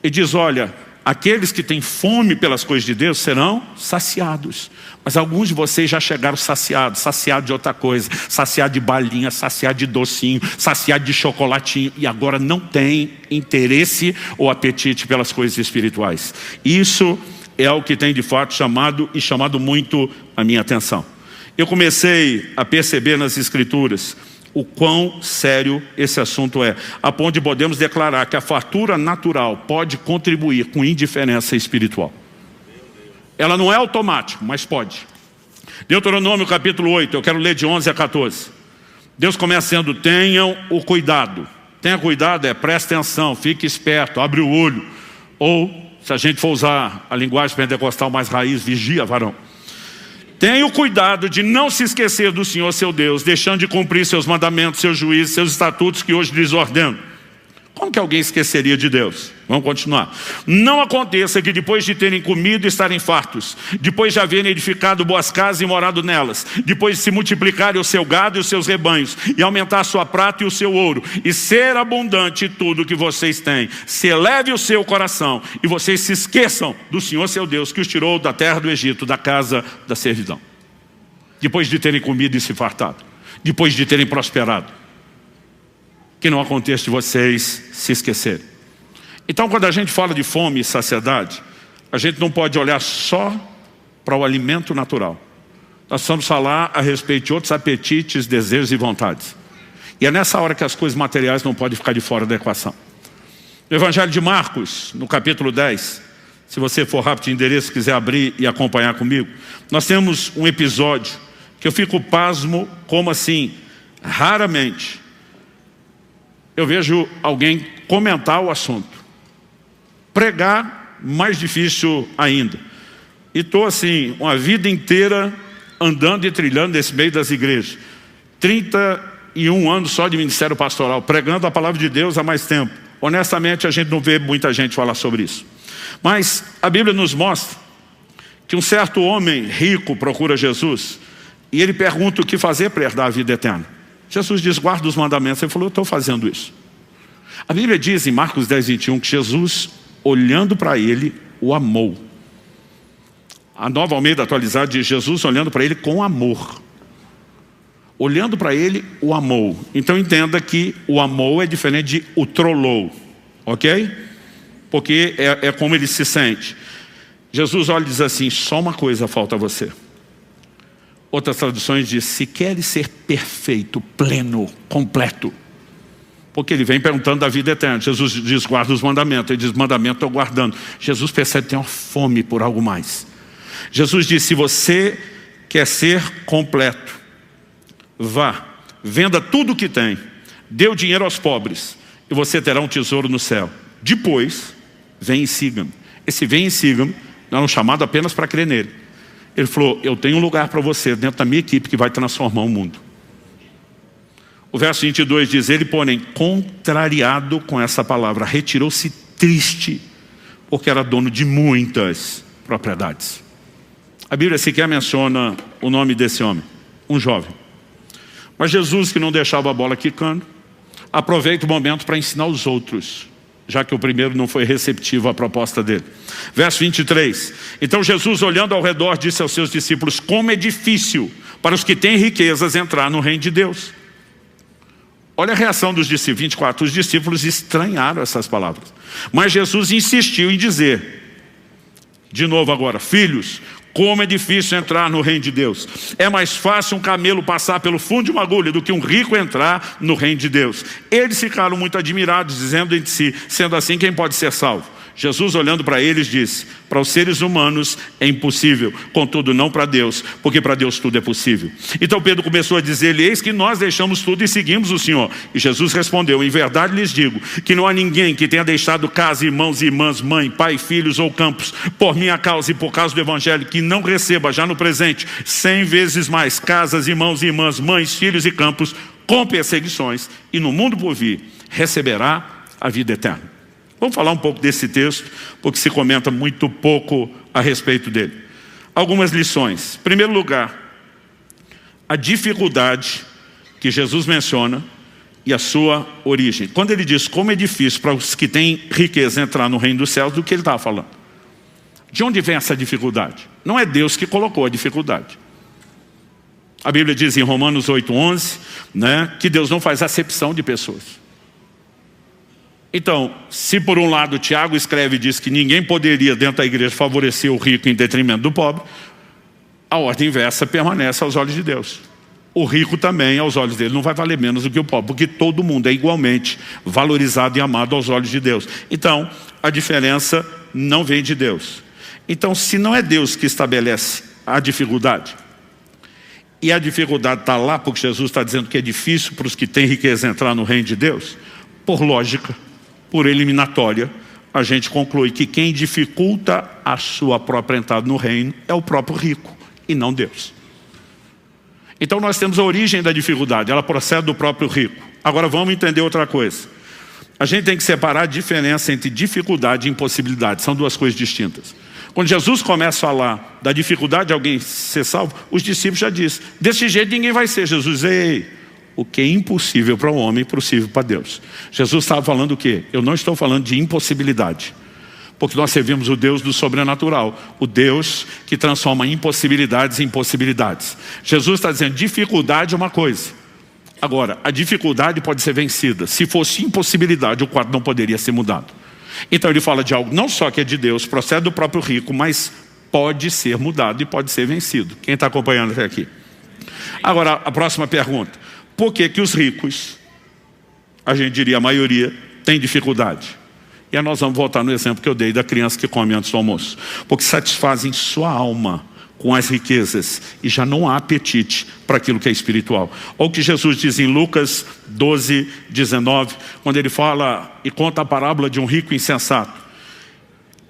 Ele diz, olha, aqueles que têm fome pelas coisas de Deus serão saciados. Mas alguns de vocês já chegaram saciados de outra coisa, saciados de balinha, saciados de docinho, saciados de chocolatinho, e agora não tem interesse ou apetite pelas coisas espirituais. Isso é o que tem de fato chamado muito a minha atenção. Eu comecei a perceber nas Escrituras o quão sério esse assunto é, a ponto de podemos declarar que a fartura natural pode contribuir com indiferença espiritual. Ela não é automática, mas pode. Deuteronômio capítulo 8, eu quero ler de 11 a 14. Deus começa dizendo, tenham o cuidado. Tenha cuidado, preste atenção, fique esperto, abre o olho. Ou, se a gente for usar a linguagem pentecostal mais raiz, vigia, varão. Tenha o cuidado de não se esquecer do Senhor seu Deus, deixando de cumprir seus mandamentos, seus juízos, seus estatutos que hoje lhes ordeno. Como que alguém esqueceria de Deus? Vamos continuar. Não aconteça que depois de terem comido estarem fartos, depois de haverem edificado boas casas e morado nelas, depois de se multiplicarem o seu gado e os seus rebanhos, e aumentar a sua prata e o seu ouro, e ser abundante tudo que vocês têm, se eleve o seu coração, e vocês se esqueçam do Senhor seu Deus, que os tirou da terra do Egito, da casa da servidão. Depois de terem comido e se fartado, depois de terem prosperado, que não aconteça de vocês se esquecerem. Então, quando a gente fala de fome e saciedade, a gente não pode olhar só para o alimento natural. Nós precisamos falar a respeito de outros apetites, desejos e vontades. E é nessa hora que as coisas materiais não podem ficar de fora da equação. No Evangelho de Marcos, no capítulo 10, se você for rápido de endereço, quiser abrir e acompanhar comigo, nós temos um episódio que eu fico pasmo, como assim, raramente eu vejo alguém comentar o assunto. Pregar, mais difícil ainda. E estou assim, uma vida inteira andando e trilhando nesse meio das igrejas. 31 anos só de ministério pastoral, pregando a palavra de Deus há mais tempo. Honestamente, a gente não vê muita gente falar sobre isso. Mas a Bíblia nos mostra que um certo homem rico procura Jesus e ele pergunta o que fazer para herdar a vida eterna. Jesus diz, guarda os mandamentos. Ele falou, eu estou fazendo isso. A Bíblia diz em Marcos 10, 21 que Jesus, olhando para ele, o amou. A Nova Almeida atualizada diz, Jesus olhando para ele com amor. Olhando para ele, o amou. Então entenda que o amou é diferente de o trollou. Ok? Porque é como ele se sente. Jesus olha e diz assim, só uma coisa falta a você. Outras traduções dizem, se queres ser perfeito, pleno, completo. Porque ele vem perguntando da vida eterna. Jesus diz, guarda os mandamentos. Ele diz, mandamento estou guardando. Jesus percebe que tem uma fome por algo mais. Jesus diz, se você quer ser completo, vá, venda tudo o que tem, dê o dinheiro aos pobres, e você terá um tesouro no céu. Depois, vem e siga-me. Esse vem e siga-me não é um chamado apenas para crer nele. Ele falou, eu tenho um lugar para você dentro da minha equipe que vai transformar o mundo. O verso 22 diz, ele porém, contrariado com essa palavra, retirou-se triste, porque era dono de muitas propriedades. A Bíblia sequer menciona o nome desse homem, um jovem. Mas Jesus, que não deixava a bola quicando, aproveita o momento para ensinar os outros, já que o primeiro não foi receptivo à proposta dele. Verso 23. Então Jesus, olhando ao redor, disse aos seus discípulos, como é difícil para os que têm riquezas entrar no reino de Deus. Olha a reação dos discípulos. 24. Os discípulos estranharam essas palavras. Mas Jesus insistiu em dizer, de novo agora, filhos, como é difícil entrar no reino de Deus. É mais fácil um camelo passar pelo fundo de uma agulha do que um rico entrar no reino de Deus. Eles ficaram muito admirados, dizendo entre si, sendo assim, quem pode ser salvo? Jesus, olhando para eles, disse, para os seres humanos é impossível, contudo não para Deus, porque para Deus tudo é possível. Então Pedro começou a dizer-lhe, eis que nós deixamos tudo e seguimos o Senhor. E Jesus respondeu, em verdade lhes digo, que não há ninguém que tenha deixado casa, irmãos e irmãs, mãe, pai, filhos ou campos, por minha causa e por causa do Evangelho, que não receba já no presente 100 vezes mais casas, irmãos e irmãs, mães, filhos e campos, com perseguições, e no mundo por vir receberá a vida eterna. Vamos falar um pouco desse texto, porque se comenta muito pouco a respeito dele. Algumas lições. Em primeiro lugar, a dificuldade que Jesus menciona e a sua origem. Quando ele diz como é difícil para os que têm riqueza entrar no reino dos céus, do que ele estava falando? De onde vem essa dificuldade? Não é Deus que colocou a dificuldade. A Bíblia diz em Romanos 8:11, né, que Deus não faz acepção de pessoas. Então, se por um lado Tiago escreve e diz que ninguém poderia dentro da igreja favorecer o rico em detrimento do pobre, a ordem inversa permanece aos olhos de Deus. O rico também, aos olhos dele, não vai valer menos do que o pobre, porque todo mundo é igualmente valorizado e amado aos olhos de Deus. Então, a diferença não vem de Deus. Então, se não é Deus que estabelece a dificuldade, e a dificuldade está lá porque Jesus está dizendo que é difícil para os que têm riqueza entrar no reino de Deus, por lógica, por eliminatória, a gente conclui que quem dificulta a sua própria entrada no reino é o próprio rico e não Deus. Então nós temos a origem da dificuldade, ela procede do próprio rico. Agora vamos entender outra coisa. A gente tem que separar a diferença entre dificuldade e impossibilidade, são duas coisas distintas. Quando Jesus começa a falar da dificuldade de alguém ser salvo, os discípulos já dizem, desse jeito ninguém vai ser. Jesus diz, ei, o que é impossível para o homem, é possível para Deus. Jesus estava falando o quê? Eu não estou falando de impossibilidade, porque nós servimos o Deus do sobrenatural, o Deus que transforma impossibilidades em possibilidades. Jesus está dizendo, dificuldade é uma coisa. Agora, a dificuldade pode ser vencida. Se fosse impossibilidade, o quadro não poderia ser mudado. Então ele fala de algo não só que é de Deus, procede do próprio rico, mas pode ser mudado e pode ser vencido. Quem está acompanhando até aqui? Agora, a próxima pergunta. Por que que os ricos a gente diria a maioria, tem dificuldade. E aí nós vamos voltar no exemplo que eu dei da criança que come antes do almoço. Porque satisfazem sua alma com as riquezas e já não há apetite para aquilo que é espiritual. Olha o que Jesus diz em Lucas 12, 19, quando ele fala e conta a parábola de um rico insensato.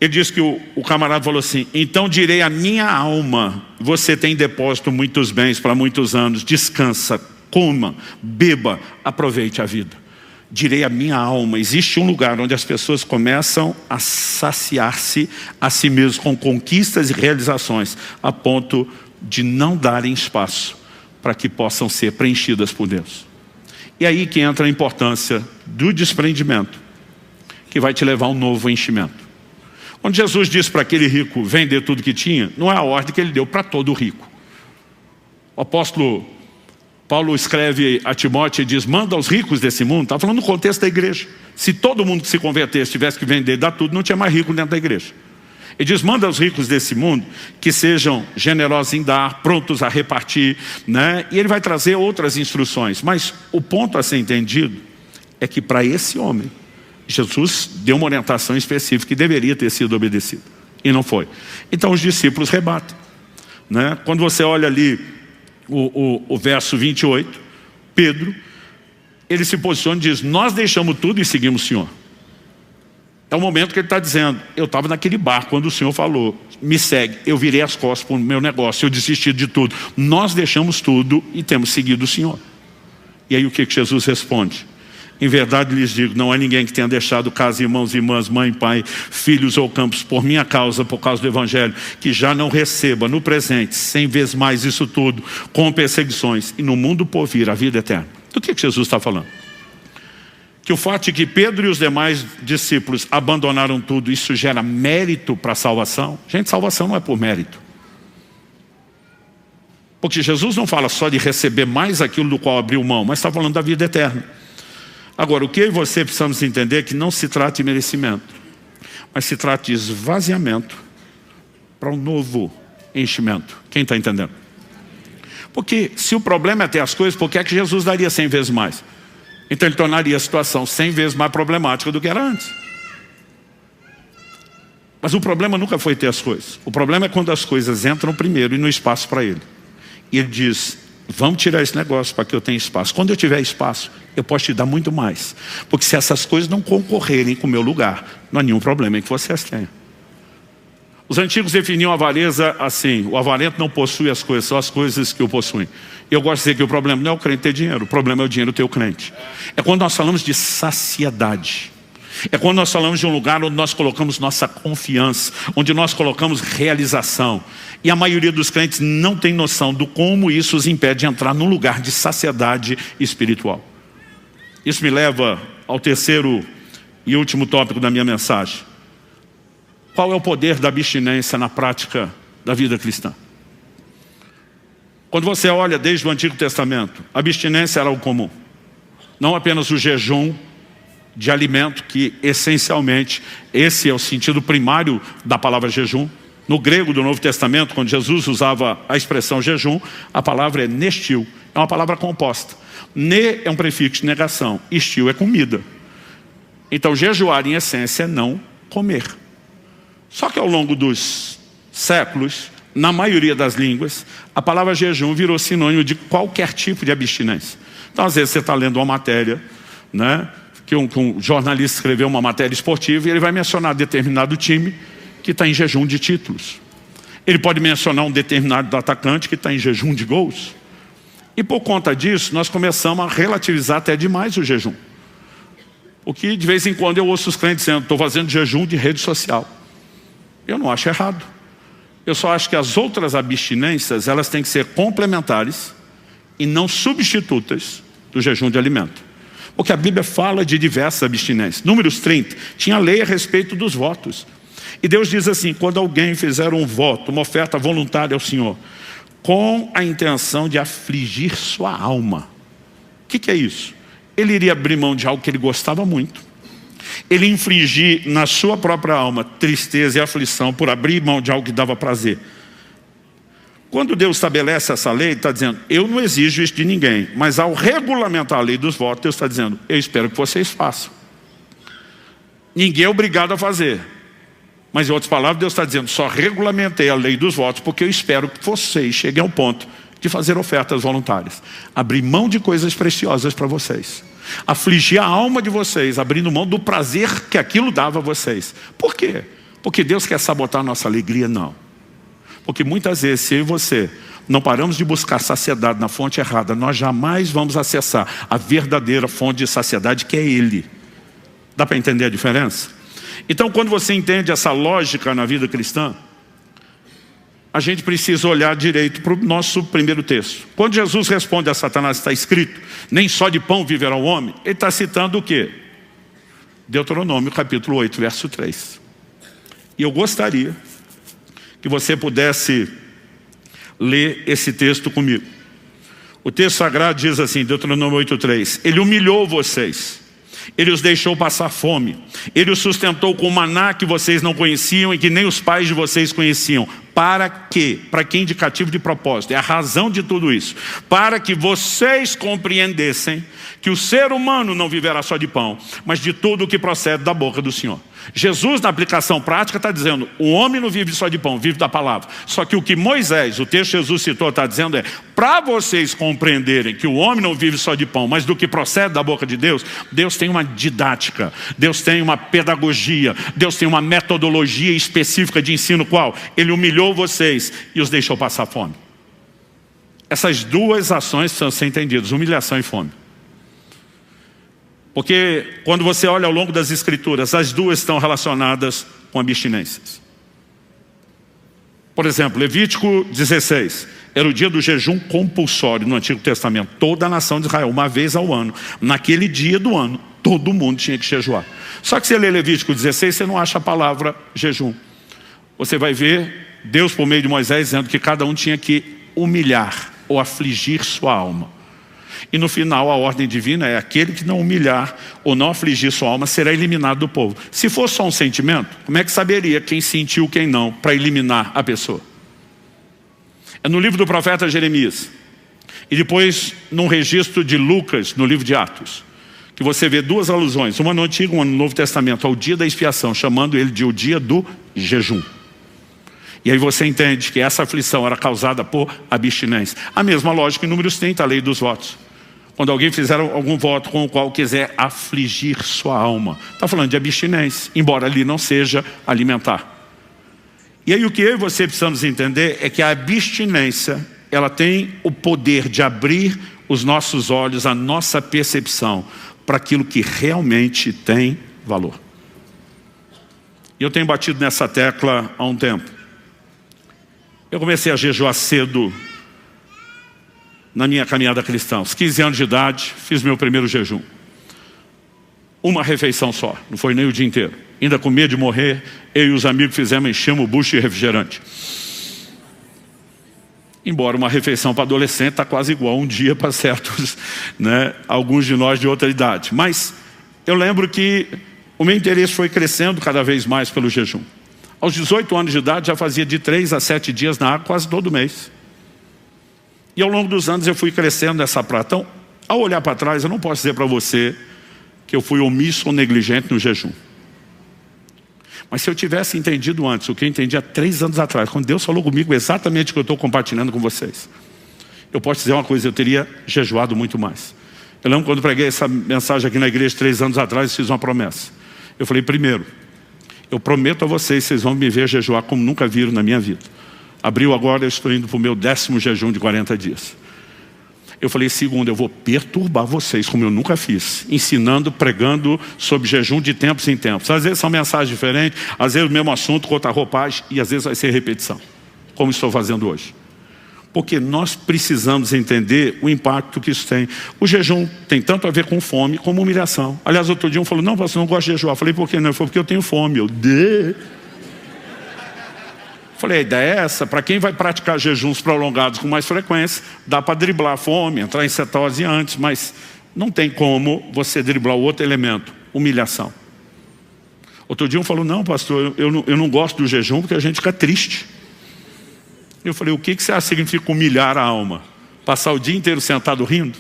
Ele diz que o camarada falou assim: então direi à minha alma, você tem depósito muitos bens para muitos anos, descansa, coma, beba, aproveite a vida. Direi à minha alma, existe um lugar onde as pessoas começam a saciar-se a si mesmos com conquistas e realizações, a ponto de não darem espaço para que possam ser preenchidas por Deus. E aí que entra a importância do desprendimento, que vai te levar a um novo enchimento. Quando Jesus disse para aquele rico vender tudo que tinha, não é a ordem que ele deu para todo rico. O apóstolo Paulo escreve a Timóteo e diz: manda aos ricos desse mundo. Está falando no contexto da igreja. Se todo mundo que se convertesse tivesse que vender, dar tudo, não tinha mais rico dentro da igreja. Ele diz: manda aos ricos desse mundo que sejam generosos em dar, prontos a repartir, né? E ele vai trazer outras instruções. Mas o ponto a ser entendido é que para esse homem, Jesus deu uma orientação específica que deveria ter sido obedecida. E não foi. Então os discípulos rebatem, né? Quando você olha ali o verso 28, Pedro, ele se posiciona e diz: nós deixamos tudo e seguimos o Senhor. É o momento que ele está dizendo: eu estava naquele barco quando o Senhor falou, me segue, eu virei as costas para o meu negócio, eu desisti de tudo. Nós deixamos tudo e temos seguido o Senhor. E aí o que Jesus responde? Em verdade lhes digo, não há ninguém que tenha deixado casa, irmãos e irmãs, mãe, pai, filhos ou campos por minha causa, por causa do Evangelho, que já não receba no presente 100 vezes mais isso tudo, com perseguições, e no mundo por vir a vida eterna. Do que Jesus está falando? Que o fato de que Pedro e os demais discípulos abandonaram tudo, isso gera mérito para a salvação? Gente, salvação não é por mérito. Porque Jesus não fala só de receber mais aquilo do qual abriu mão, mas está falando da vida eterna. Agora, o que eu e você precisamos entender é que não se trata de merecimento, mas se trata de esvaziamento para um novo enchimento. Quem está entendendo? Porque se o problema é ter as coisas, por que é que Jesus daria 100 vezes mais? Então ele tornaria a situação 100 vezes mais problemática do que era antes. Mas o problema nunca foi ter as coisas. O problema é quando as coisas entram primeiro e no espaço para ele. E ele diz: vamos tirar esse negócio para que eu tenha espaço. Quando eu tiver espaço, eu posso te dar muito mais. Porque se essas coisas não concorrerem com o meu lugar, não há nenhum problema em que você as tenha. Os antigos definiam a avareza assim: o avarento não possui as coisas, só as coisas que o possuem. Eu gosto de dizer que o problema não é o crente ter dinheiro, o problema é o dinheiro ter o crente. É quando nós falamos de saciedade. É quando nós falamos de um lugar onde nós colocamos nossa confiança, onde nós colocamos realização. E a maioria dos crentes não tem noção do como isso os impede de entrar num lugar de saciedade espiritual. Isso me leva ao terceiro e último tópico da minha mensagem. Qual é o poder da abstinência na prática da vida cristã? Quando você olha desde o Antigo Testamento, a abstinência era o comum. Não apenas o jejum de alimento, que essencialmente esse é o sentido primário da palavra jejum. No grego do Novo Testamento, quando Jesus usava a expressão jejum, a palavra é nestil, é uma palavra composta. Ne é um prefixo de negação, estil é comida. Então jejuar em essência é não comer. Só que ao longo dos séculos, na maioria das línguas, a palavra jejum virou sinônimo de qualquer tipo de abstinência. Então às vezes você está lendo uma matéria, né, que um jornalista escreveu uma matéria esportiva e ele vai mencionar determinado time que está em jejum de títulos. Ele pode mencionar um determinado atacante que está em jejum de gols. E por conta disso, nós começamos a relativizar até demais o jejum. O que de vez em quando eu ouço os crentes dizendo: estou fazendo jejum de rede social. Eu não acho errado. Eu só acho que as outras abstinências, elas têm que ser complementares e não substitutas do jejum de alimento. Porque a Bíblia fala de diversas abstinências. Números 30, tinha lei a respeito dos votos. E Deus diz assim: quando alguém fizer um voto, uma oferta voluntária ao Senhor, com a intenção de afligir sua alma. O que é isso? Ele iria abrir mão de algo que ele gostava muito. Ele infligir na sua própria alma tristeza e aflição por abrir mão de algo que dava prazer. Quando Deus estabelece essa lei, Ele está dizendo, eu não exijo isso de ninguém. Mas ao regulamentar a lei dos votos, Deus está dizendo, eu espero que vocês façam. Ninguém é obrigado a fazer. Mas em outras palavras, Deus está dizendo, só regulamentei a lei dos votos porque eu espero que vocês cheguem ao ponto de fazer ofertas voluntárias. Abrir mão de coisas preciosas para vocês. Afligir a alma de vocês, abrindo mão do prazer que aquilo dava a vocês. Por quê? Porque Deus quer sabotar a nossa alegria? Não. Porque muitas vezes, se eu e você não paramos de buscar saciedade na fonte errada, nós jamais vamos acessar a verdadeira fonte de saciedade, que é Ele. Dá para entender a diferença? Então, quando você entende essa lógica na vida cristã, a gente precisa olhar direito para o nosso primeiro texto. Quando Jesus responde a Satanás, está escrito, nem só de pão viverá o homem, ele está citando o quê? Deuteronômio, capítulo 8, verso 3. E eu gostaria que você pudesse ler esse texto comigo. O texto sagrado diz assim, Deuteronômio 8:3, ele humilhou vocês, ele os deixou passar fome, ele os sustentou com maná que vocês não conheciam e que nem os pais de vocês conheciam. Para quê? Para que indicativo de propósito? É a razão de tudo isso. Para que vocês compreendessem que o ser humano não viverá só de pão, mas de tudo o que procede da boca do Senhor. Jesus, na aplicação prática, está dizendo, o homem não vive só de pão, vive da palavra. Só que o que Moisés, o texto que Jesus citou, está dizendo é, para vocês compreenderem que o homem não vive só de pão, mas do que procede da boca de Deus, Deus tem uma didática, Deus tem uma pedagogia, Deus tem uma metodologia específica de ensino, qual? Ele humilhou vocês e os deixou passar fome. Essas duas ações precisam ser entendidas, humilhação e fome. Porque quando você olha ao longo das Escrituras, as duas estão relacionadas com abstinências. Por exemplo, Levítico 16, era o dia do jejum compulsório no Antigo Testamento. Toda a nação de Israel, uma vez ao ano. Naquele dia do ano, todo mundo tinha que jejuar. Só que você lê Levítico 16, você não acha a palavra jejum. Você vai ver Deus, por meio de Moisés, dizendo que cada um tinha que humilhar ou afligir sua alma. E no final a ordem divina é aquele que não humilhar ou não afligir sua alma será eliminado do povo. Se for só um sentimento, como é que saberia quem sentiu quem não para eliminar a pessoa? É no livro do profeta Jeremias e depois num registro de Lucas no livro de Atos que você vê duas alusões, uma no Antigo e uma no Novo Testamento ao dia da expiação, chamando ele de o dia do jejum. E aí você entende que essa aflição era causada por abstinência. A mesma lógica em Números 30, a lei dos votos. Quando alguém fizer algum voto com o qual quiser afligir sua alma. Está falando de abstinência, embora ali não seja alimentar. E aí o que eu e você precisamos entender é que a abstinência, ela tem o poder de abrir os nossos olhos, a nossa percepção, para aquilo que realmente tem valor. E eu tenho batido nessa tecla há um tempo. Eu comecei a jejuar cedo na minha caminhada cristã. Aos 15 anos de idade, fiz meu primeiro jejum. Uma refeição só, não foi nem o dia inteiro. Ainda com medo de morrer, eu e os amigos fizemos, enchemos o bucho de refrigerante. Embora uma refeição para adolescente está quase igual um dia para certos, né, alguns de nós de outra idade. Mas eu lembro que o meu interesse foi crescendo cada vez mais pelo jejum. Aos 18 anos de idade já fazia de 3 a 7 dias na água quase todo mês. E ao longo dos anos eu fui crescendo nessa prática. Então, ao olhar para trás, eu não posso dizer para você que eu fui omisso ou negligente no jejum. Mas se eu tivesse entendido antes o que eu entendi há 3 anos atrás, quando Deus falou comigo exatamente o que eu estou compartilhando com vocês, eu posso dizer uma coisa, eu teria jejuado muito mais. Eu lembro quando preguei essa mensagem aqui na igreja 3 anos atrás, fiz uma promessa. Eu falei, primeiro, eu prometo a vocês, vocês vão me ver jejuar como nunca viram na minha vida. Abril agora, eu estou indo para o meu 10º jejum de 40 dias. Eu falei, segundo, eu vou perturbar vocês, como eu nunca fiz, ensinando, pregando sobre jejum de tempos em tempos. Às vezes são mensagens diferentes, às vezes o mesmo assunto com outra roupagem, e às vezes vai ser repetição, como estou fazendo hoje. Porque nós precisamos entender o impacto que isso tem. O jejum tem tanto a ver com fome como humilhação. Aliás, outro dia um falou, não, pastor, não gosto de jejuar. Eu falei, por quê? Não, ele falou, porque eu tenho fome. Falei, a ideia é essa, para quem vai praticar jejuns prolongados com mais frequência, dá para driblar a fome, entrar em cetose antes, mas não tem como você driblar o outro elemento, humilhação. Outro dia um falou, não, pastor, eu não gosto do jejum porque a gente fica triste. Eu falei, o que você acha que significa humilhar a alma? Passar o dia inteiro sentado rindo?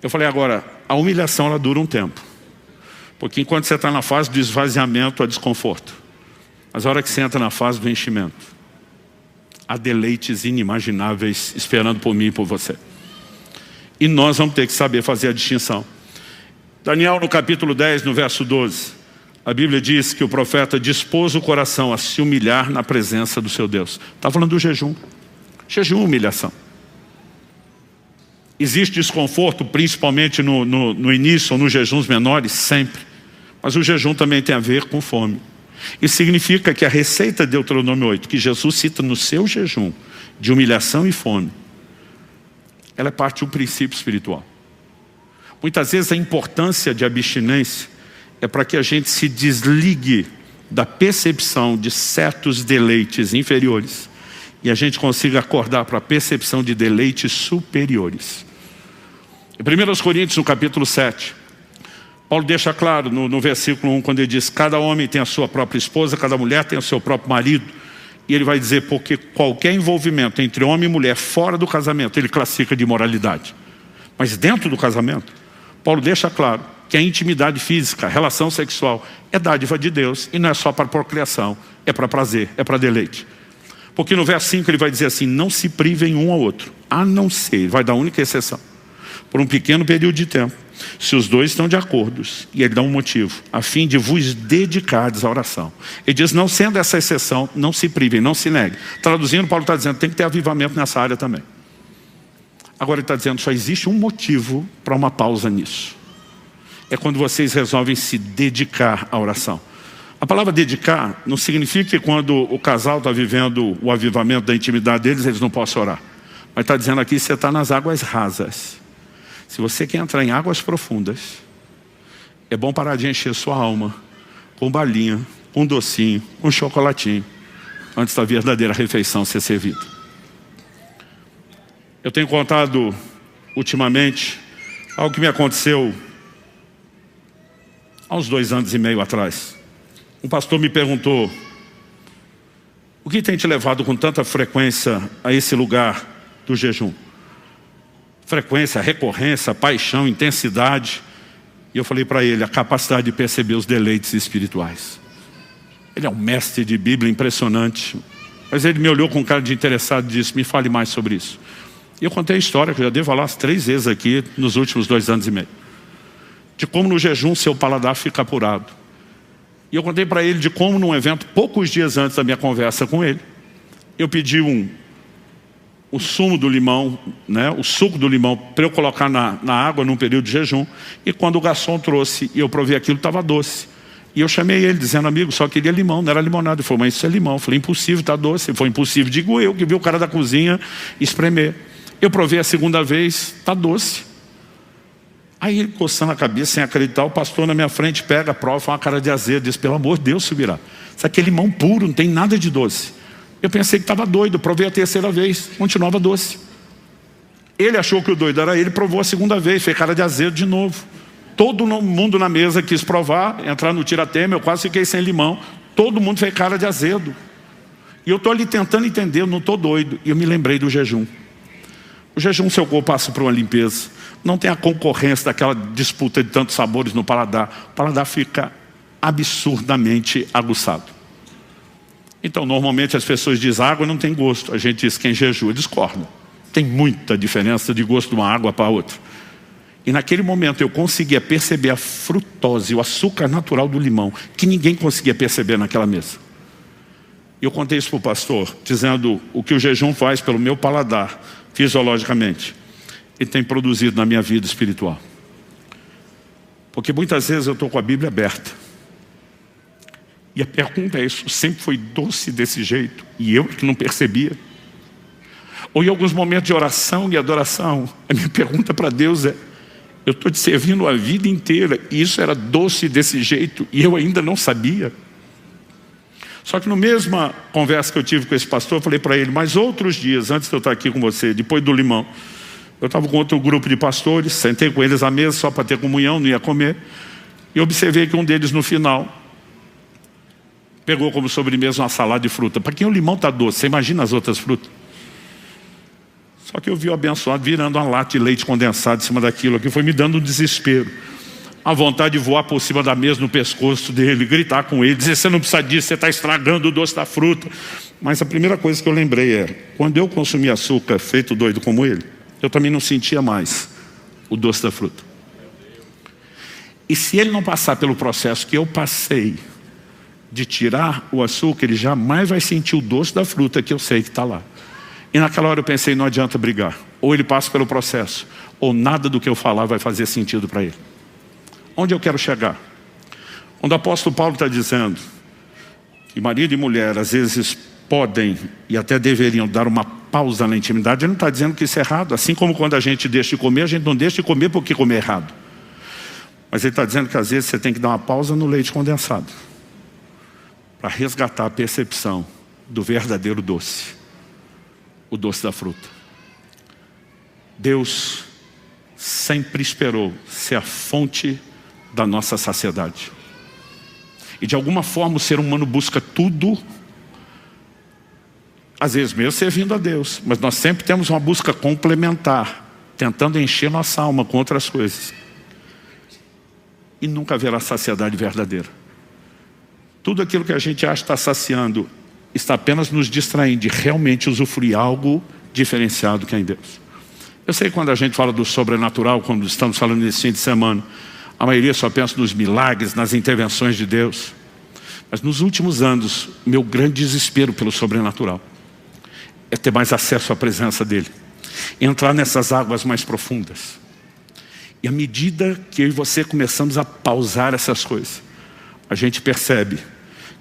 Eu falei, agora, a humilhação ela dura um tempo. Porque enquanto você está na fase do esvaziamento, há desconforto. Mas a hora que você entra na fase do enchimento, há deleites inimagináveis esperando por mim e por você. E nós vamos ter que saber fazer a distinção. Daniel, no capítulo 10, no verso 12, a Bíblia diz que o profeta dispôs o coração a se humilhar na presença do seu Deus. Está falando do jejum. Jejum, humilhação. Existe desconforto, principalmente no início ou nos jejuns menores, sempre. Mas o jejum também tem a ver com fome. Isso significa que a receita de Deuteronômio 8, que Jesus cita no seu jejum, de humilhação e fome, ela é parte de um princípio espiritual. Muitas vezes a importância de abstinência é para que a gente se desligue da percepção de certos deleites inferiores e a gente consiga acordar para a percepção de deleites superiores. Em 1 Coríntios, no capítulo 7, Paulo deixa claro no versículo 1, quando ele diz, cada homem tem a sua própria esposa, cada mulher tem o seu próprio marido. E ele vai dizer, porque qualquer envolvimento entre homem e mulher fora do casamento, ele classifica de imoralidade. Mas dentro do casamento, Paulo deixa claro que a intimidade física, a relação sexual, é dádiva de Deus e não é só para procriação, é para prazer, é para deleite. Porque no verso 5 ele vai dizer assim, não se privem um ao outro, a não ser, vai dar única exceção, por um pequeno período de tempo, se os dois estão de acordo, e ele dá um motivo, a fim de vos dedicardes à oração. Ele diz, não sendo essa exceção, não se privem, não se neguem. Traduzindo, Paulo está dizendo, tem que ter avivamento nessa área também. Agora ele está dizendo, só existe um motivo para uma pausa nisso. É quando vocês resolvem se dedicar à oração. A palavra dedicar não significa que quando o casal está vivendo o avivamento da intimidade deles, eles não possam orar. Mas está dizendo aqui, você está nas águas rasas. Se você quer entrar em águas profundas, é bom parar de encher sua alma com balinha, com docinho, com chocolatinho, antes da verdadeira refeição ser servida. Eu tenho contado ultimamente algo que me aconteceu há uns 2 anos e meio atrás. Um pastor me perguntou, o que tem te levado com tanta frequência a esse lugar do jejum? Frequência, recorrência, paixão, intensidade. E eu falei para ele, a capacidade de perceber os deleites espirituais. Ele é um mestre de Bíblia impressionante. Mas ele me olhou com cara de interessado e disse, me fale mais sobre isso. E eu contei a história, que eu já devo falar 3 vezes aqui nos últimos 2 anos e meio. De como no jejum seu paladar fica apurado. E eu contei para ele de como num evento, poucos dias antes da minha conversa com ele, eu pedi o sumo do limão, né, o suco do limão, para eu colocar na água num período de jejum. E quando o garçom trouxe e eu provei aquilo, estava doce. E eu chamei ele, dizendo, amigo, só queria limão, não era limonada. Ele falou, mas isso é limão. Eu falei, impossível, está doce. Ele falou, impossível, digo eu, que vi o cara da cozinha espremer. Eu provei a segunda vez, está doce. Aí ele coçando a cabeça, sem acreditar, o pastor na minha frente pega, prova, faz uma cara de azedo, diz, pelo amor de Deus, Subirá, isso aqui é limão puro, não tem nada de doce. Eu pensei que estava doido, provei a 3ª vez, continuava doce. Ele achou que o doido era ele, provou a 2ª vez, fez cara de azedo de novo. Todo mundo na mesa quis provar, entrar no tira-tema, eu quase fiquei sem limão. Todo mundo fez cara de azedo. E eu estou ali tentando entender, eu não estou doido. E eu me lembrei do jejum. O jejum, seu corpo passa por uma limpeza. Não tem a concorrência daquela disputa de tantos sabores no paladar. O paladar fica absurdamente aguçado. Então, normalmente as pessoas dizem, água não tem gosto. A gente diz, quem jejua discorda. Tem muita diferença de gosto de uma água para outra. E naquele momento eu conseguia perceber a frutose, o açúcar natural do limão, que ninguém conseguia perceber naquela mesa. E eu contei isso para o pastor, dizendo o que o jejum faz pelo meu paladar, fisiologicamente. Ele tem produzido na minha vida espiritual. Porque muitas vezes eu estou com a Bíblia aberta. E a pergunta é, isso sempre foi doce desse jeito? E eu que não percebia? Ou em alguns momentos de oração e adoração, a minha pergunta para Deus é, eu estou te servindo a vida inteira e isso era doce desse jeito e eu ainda não sabia? Só que na mesma conversa que eu tive com esse pastor, eu falei para ele, mas outros dias, antes de eu estar aqui com você, depois do limão, eu estava com outro grupo de pastores, sentei com eles à mesa só para ter comunhão, não ia comer, e observei que um deles no final Pegou como sobremesa uma salada de fruta. Para quem o limão está doce, você imagina as outras frutas? Só que eu vi o abençoado virando uma lata de leite condensado em cima daquilo aqui, foi me dando um desespero. A vontade de voar por cima da mesa no pescoço dele, gritar com ele, dizer: você não precisa disso, você está estragando o doce da fruta. Mas a primeira coisa que eu lembrei é, quando eu consumia açúcar feito doido como ele, eu também não sentia mais o doce da fruta. E se ele não passar pelo processo que eu passei, de tirar o açúcar, ele jamais vai sentir o doce da fruta que eu sei que está lá. E naquela hora eu pensei, não adianta brigar. Ou ele passa pelo processo, ou nada do que eu falar vai fazer sentido para ele. Onde eu quero chegar? Quando o apóstolo Paulo está dizendo que marido e mulher às vezes podem e até deveriam dar uma pausa na intimidade, ele não está dizendo que isso é errado. Assim como quando a gente deixa de comer, a gente não deixa de comer porque comer é errado. Mas ele está dizendo que às vezes você tem que dar uma pausa no leite condensado para resgatar a percepção do verdadeiro doce, o doce da fruta. Deus sempre esperou ser a fonte da nossa saciedade. E de alguma forma o ser humano busca tudo, às vezes mesmo servindo a Deus, mas nós sempre temos uma busca complementar, tentando encher nossa alma com outras coisas. E nunca haverá saciedade verdadeira. Tudo aquilo que a gente acha estar saciando está apenas nos distraindo de realmente usufruir algo diferenciado que é em Deus. Eu sei que quando a gente fala do sobrenatural, quando estamos falando nesse fim de semana, a maioria só pensa nos milagres, nas intervenções de Deus. Mas nos últimos anos, meu grande desespero pelo sobrenatural é ter mais acesso à presença dEle, entrar nessas águas mais profundas. E à medida que eu e você começamos a pausar essas coisas, a gente percebe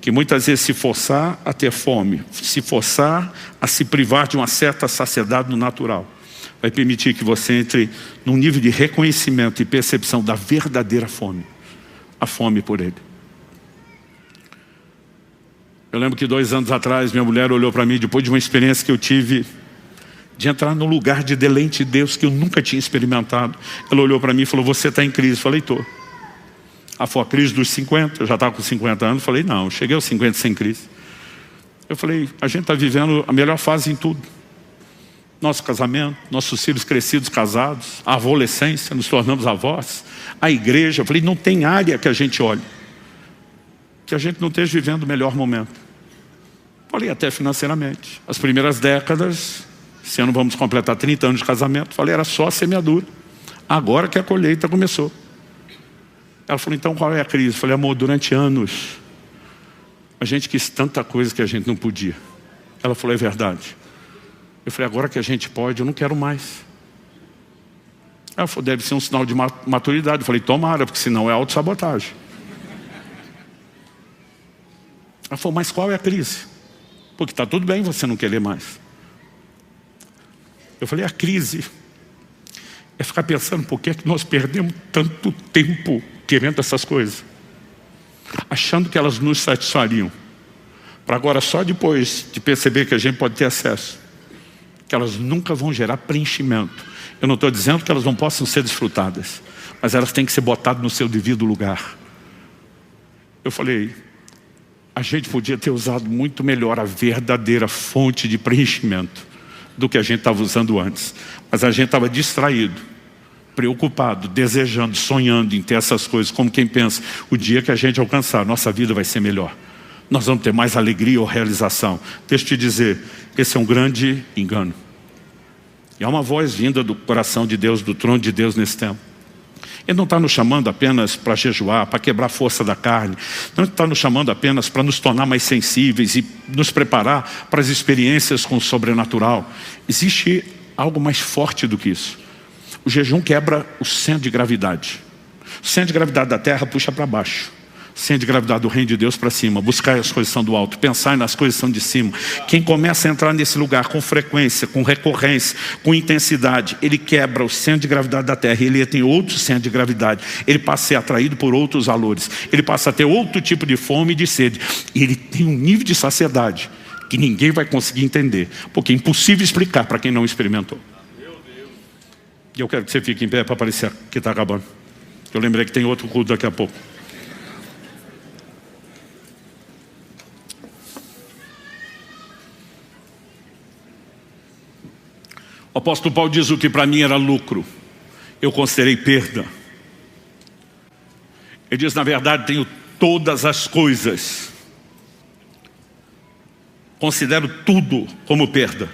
que muitas vezes se forçar a ter fome, se forçar a se privar de uma certa saciedade no natural, vai permitir que você entre num nível de reconhecimento e percepção da verdadeira fome, a fome por Ele. Eu lembro que 2 anos atrás minha mulher olhou para mim depois de uma experiência que eu tive de entrar num lugar de deleite de Deus que eu nunca tinha experimentado. Ela olhou para mim e falou: você está em crise? Eu falei: estou. Ah, foi a crise dos 50, eu já estava com 50 anos. Eu falei: não, eu cheguei aos 50 sem crise. Eu falei: a gente está vivendo a melhor fase em tudo. Nosso casamento, nossos filhos crescidos, casados, a adolescência, nos tornamos avós, a igreja. Eu falei: não tem área que a gente olhe que a gente não esteja vivendo o melhor momento. Falei até financeiramente. As primeiras décadas, esse ano vamos completar 30 anos de casamento, falei, era só a semeadura. Agora que a colheita começou. Ela falou: então qual é a crise? Eu falei: amor, durante anos a gente quis tanta coisa que a gente não podia. Ela falou: é verdade. Eu falei: agora que a gente pode, eu não quero mais. Ela falou: deve ser um sinal de maturidade. Eu falei: tomara, porque senão é autossabotagem. Ela falou: mas qual é a crise? Porque está tudo bem você não querer mais. Eu falei: a crise é ficar pensando por que é que nós perdemos tanto tempo querendo essas coisas, achando que elas nos satisfariam, para agora só depois de perceber que a gente pode ter acesso, que elas nunca vão gerar preenchimento. Eu não estou dizendo que elas não possam ser desfrutadas, mas elas têm que ser botadas no seu devido lugar. Eu falei: a gente podia ter usado muito melhor a verdadeira fonte de preenchimento do que a gente estava usando antes. Mas a gente estava distraído, preocupado, desejando, sonhando em ter essas coisas, como quem pensa, o dia que a gente alcançar, nossa vida vai ser melhor. Nós vamos ter mais alegria ou realização. Deixa eu te dizer, esse é um grande engano. E há uma voz vinda do coração de Deus, do trono de Deus nesse tempo. Ele não está nos chamando apenas para jejuar, para quebrar a força da carne. Não está nos chamando apenas para nos tornar mais sensíveis e nos preparar para as experiências com o sobrenatural. Existe algo mais forte do que isso. O jejum quebra o centro de gravidade. O centro de gravidade da terra puxa para baixo. O centro de gravidade do reino de Deus para cima. Buscar as coisas que são do alto, pensar nas coisas que são de cima. Quem começa a entrar nesse lugar com frequência, com recorrência, com intensidade, ele quebra o centro de gravidade da terra. Ele tem outro centro de gravidade. Ele passa a ser atraído por outros valores. Ele passa a ter outro tipo de fome e de sede. E ele tem um nível de saciedade que ninguém vai conseguir entender, porque é impossível explicar para quem não experimentou. E eu quero que você fique em pé para aparecer que está acabando. Eu lembrei que tem outro culto daqui a pouco. O apóstolo Paulo diz: o que para mim era lucro, eu considerei perda. Ele diz: na verdade tenho todas as coisas, considero tudo como perda,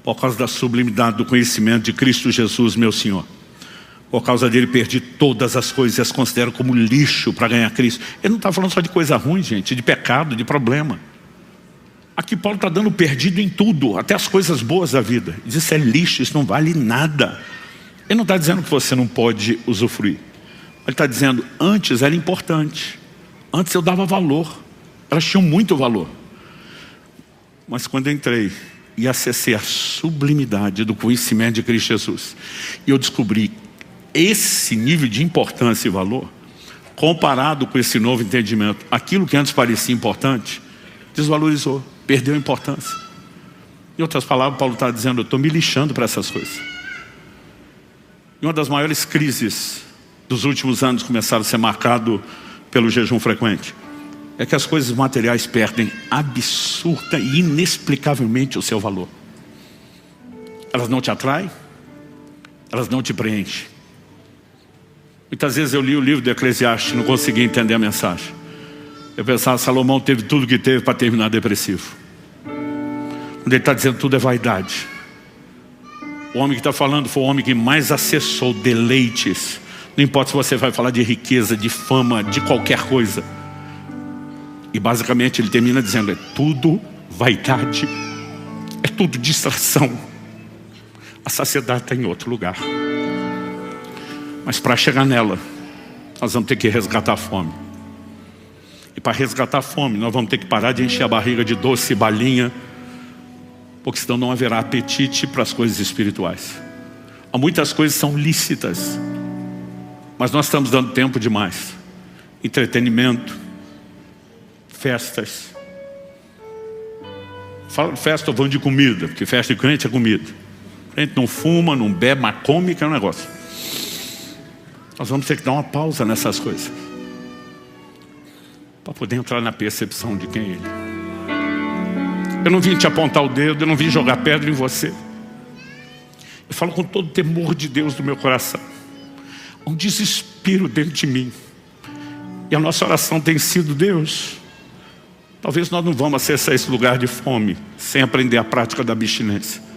por causa da sublimidade do conhecimento de Cristo Jesus, meu Senhor. Por causa dele perdi todas as coisas e as considero como lixo para ganhar Cristo. Ele não está falando só de coisa ruim, gente, de pecado, de problema. Aqui Paulo está dando perdido em tudo, até as coisas boas da vida. Ele diz: isso é lixo, isso não vale nada. Ele não está dizendo que você não pode usufruir. Ele está dizendo: antes era importante, antes eu dava valor, elas tinham muito valor. Mas quando eu entrei e acessei a sublimidade do conhecimento de Cristo Jesus, e eu descobri esse nível de importância e valor, comparado com esse novo entendimento, aquilo que antes parecia importante, desvalorizou, perdeu a importância. Em outras palavras, Paulo está dizendo: eu estou me lixando para essas coisas. E uma das maiores crises dos últimos anos começaram a ser marcado pelo jejum frequente. É que as coisas materiais perdem absurda e inexplicavelmente o seu valor. Elas não te atraem, elas não te preenchem. Muitas vezes eu li o livro do Eclesiastes e não conseguia entender a mensagem. Eu pensava: Salomão teve tudo que teve para terminar depressivo. Quando ele está dizendo tudo é vaidade. O homem que está falando foi o homem que mais acessou deleites. Não importa se você vai falar de riqueza, de fama, de qualquer coisa. E basicamente ele termina dizendo: é tudo vaidade, é tudo distração. A saciedade está em outro lugar. Mas para chegar nela, nós vamos ter que resgatar a fome. E para resgatar a fome, nós vamos ter que parar de encher a barriga de doce e balinha, porque senão não haverá apetite para as coisas espirituais. Há muitas coisas que são lícitas, mas nós estamos dando tempo demais. Entretenimento, festas. Fala de festa, eu vou de comida, porque festa de crente é comida. Crente não fuma, não bebe, mas come, que é um negócio. Nós vamos ter que dar uma pausa nessas coisas, para poder entrar na percepção de quem é Ele. Eu não vim te apontar o dedo, eu não vim jogar pedra em você. Eu falo com todo o temor de Deus do meu coração. Há um desespero dentro de mim. E a nossa oração tem sido: Deus, talvez nós não vamos acessar esse lugar de fome sem aprender a prática da abstinência.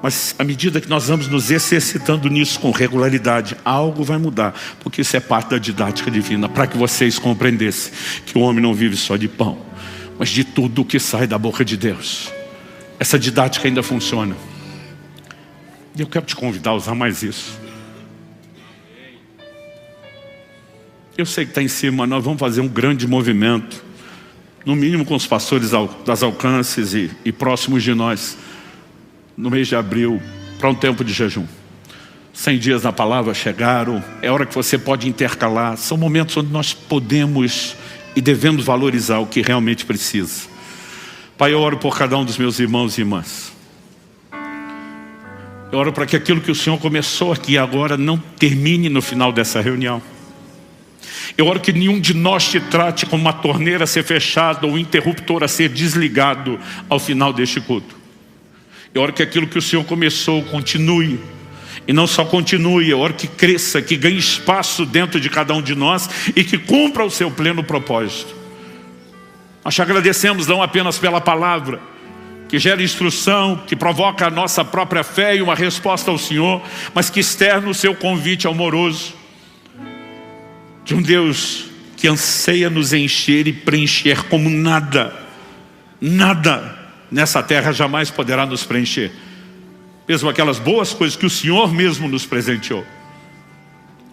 Mas à medida que nós vamos nos exercitando nisso com regularidade, algo vai mudar, porque isso é parte da didática divina, para que vocês compreendessem que o homem não vive só de pão, mas de tudo que sai da boca de Deus. Essa didática ainda funciona. E eu quero te convidar a usar mais isso. Eu sei que está em cima, nós vamos fazer um grande movimento, no mínimo com os pastores das alcances e próximos de nós, no mês de abril, para um tempo de jejum. 100 dias na palavra chegaram, é hora que você pode intercalar. São momentos onde nós podemos e devemos valorizar o que realmente precisa. Pai, eu oro por cada um dos meus irmãos e irmãs. Eu oro para que aquilo que o Senhor começou aqui agora não termine no final dessa reunião. Eu oro que nenhum de nós te trate como uma torneira a ser fechada ou um interruptor a ser desligado ao final deste culto. Eu oro que aquilo que o Senhor começou continue. E não só continue, eu oro que cresça, que ganhe espaço dentro de cada um de nós e que cumpra o seu pleno propósito. Nós te agradecemos não apenas pela palavra, que gera instrução, que provoca a nossa própria fé e uma resposta ao Senhor, mas que externa o seu convite amoroso de um Deus que anseia nos encher e preencher como nada nessa terra jamais poderá nos preencher. Mesmo aquelas boas coisas que o Senhor mesmo nos presenteou.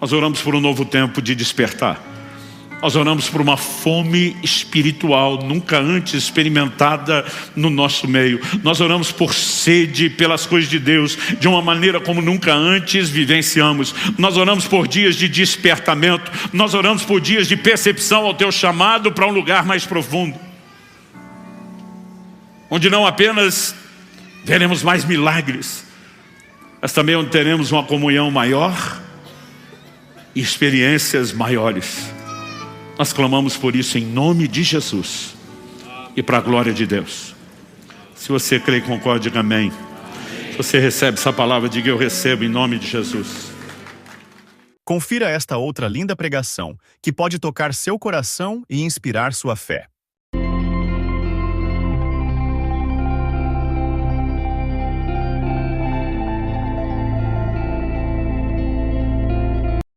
Nós oramos por um novo tempo de despertar. Nós oramos por uma fome espiritual nunca antes experimentada no nosso meio. Nós oramos por sede pelas coisas de Deus de uma maneira como nunca antes vivenciamos. Nós oramos por dias de despertamento. Nós oramos por dias de percepção ao teu chamado para um lugar mais profundo, onde não apenas veremos mais milagres, mas também onde teremos uma comunhão maior e experiências maiores. Nós clamamos por isso em nome de Jesus e para a glória de Deus. Se você crê e concorda, diga amém. Se você recebe essa palavra, diga eu recebo em nome de Jesus. Confira esta outra linda pregação, que pode tocar seu coração e inspirar sua fé.